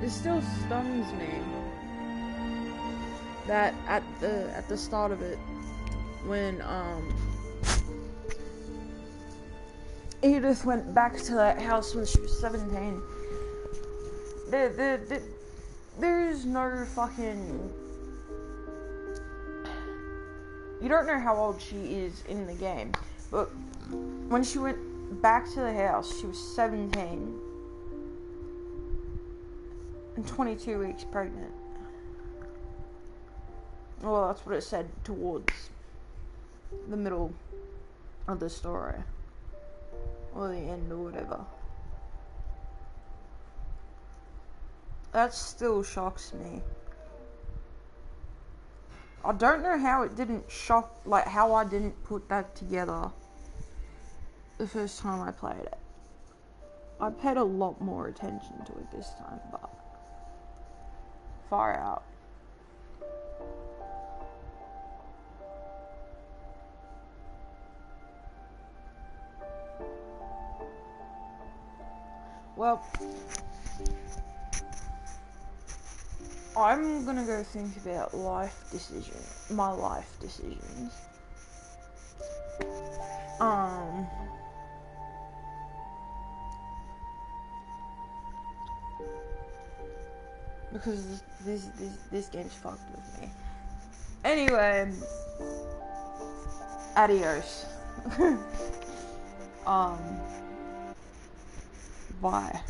It still stuns me that at the start of it, when Edith went back to that house when she was 17, there's no fucking... You don't know how old she is in the game, but when she went back to the house, she was 17 and 22 weeks pregnant. Well, that's what it said towards the middle of the story, or the end, or whatever. That still shocks me. I don't know how it didn't shock, like how I didn't put that together the first time I played it. I paid a lot more attention to it this time, but far out. Well, I'm gonna go think about my life decisions. Because this game's fucked with me. Anyway, adios. Bye.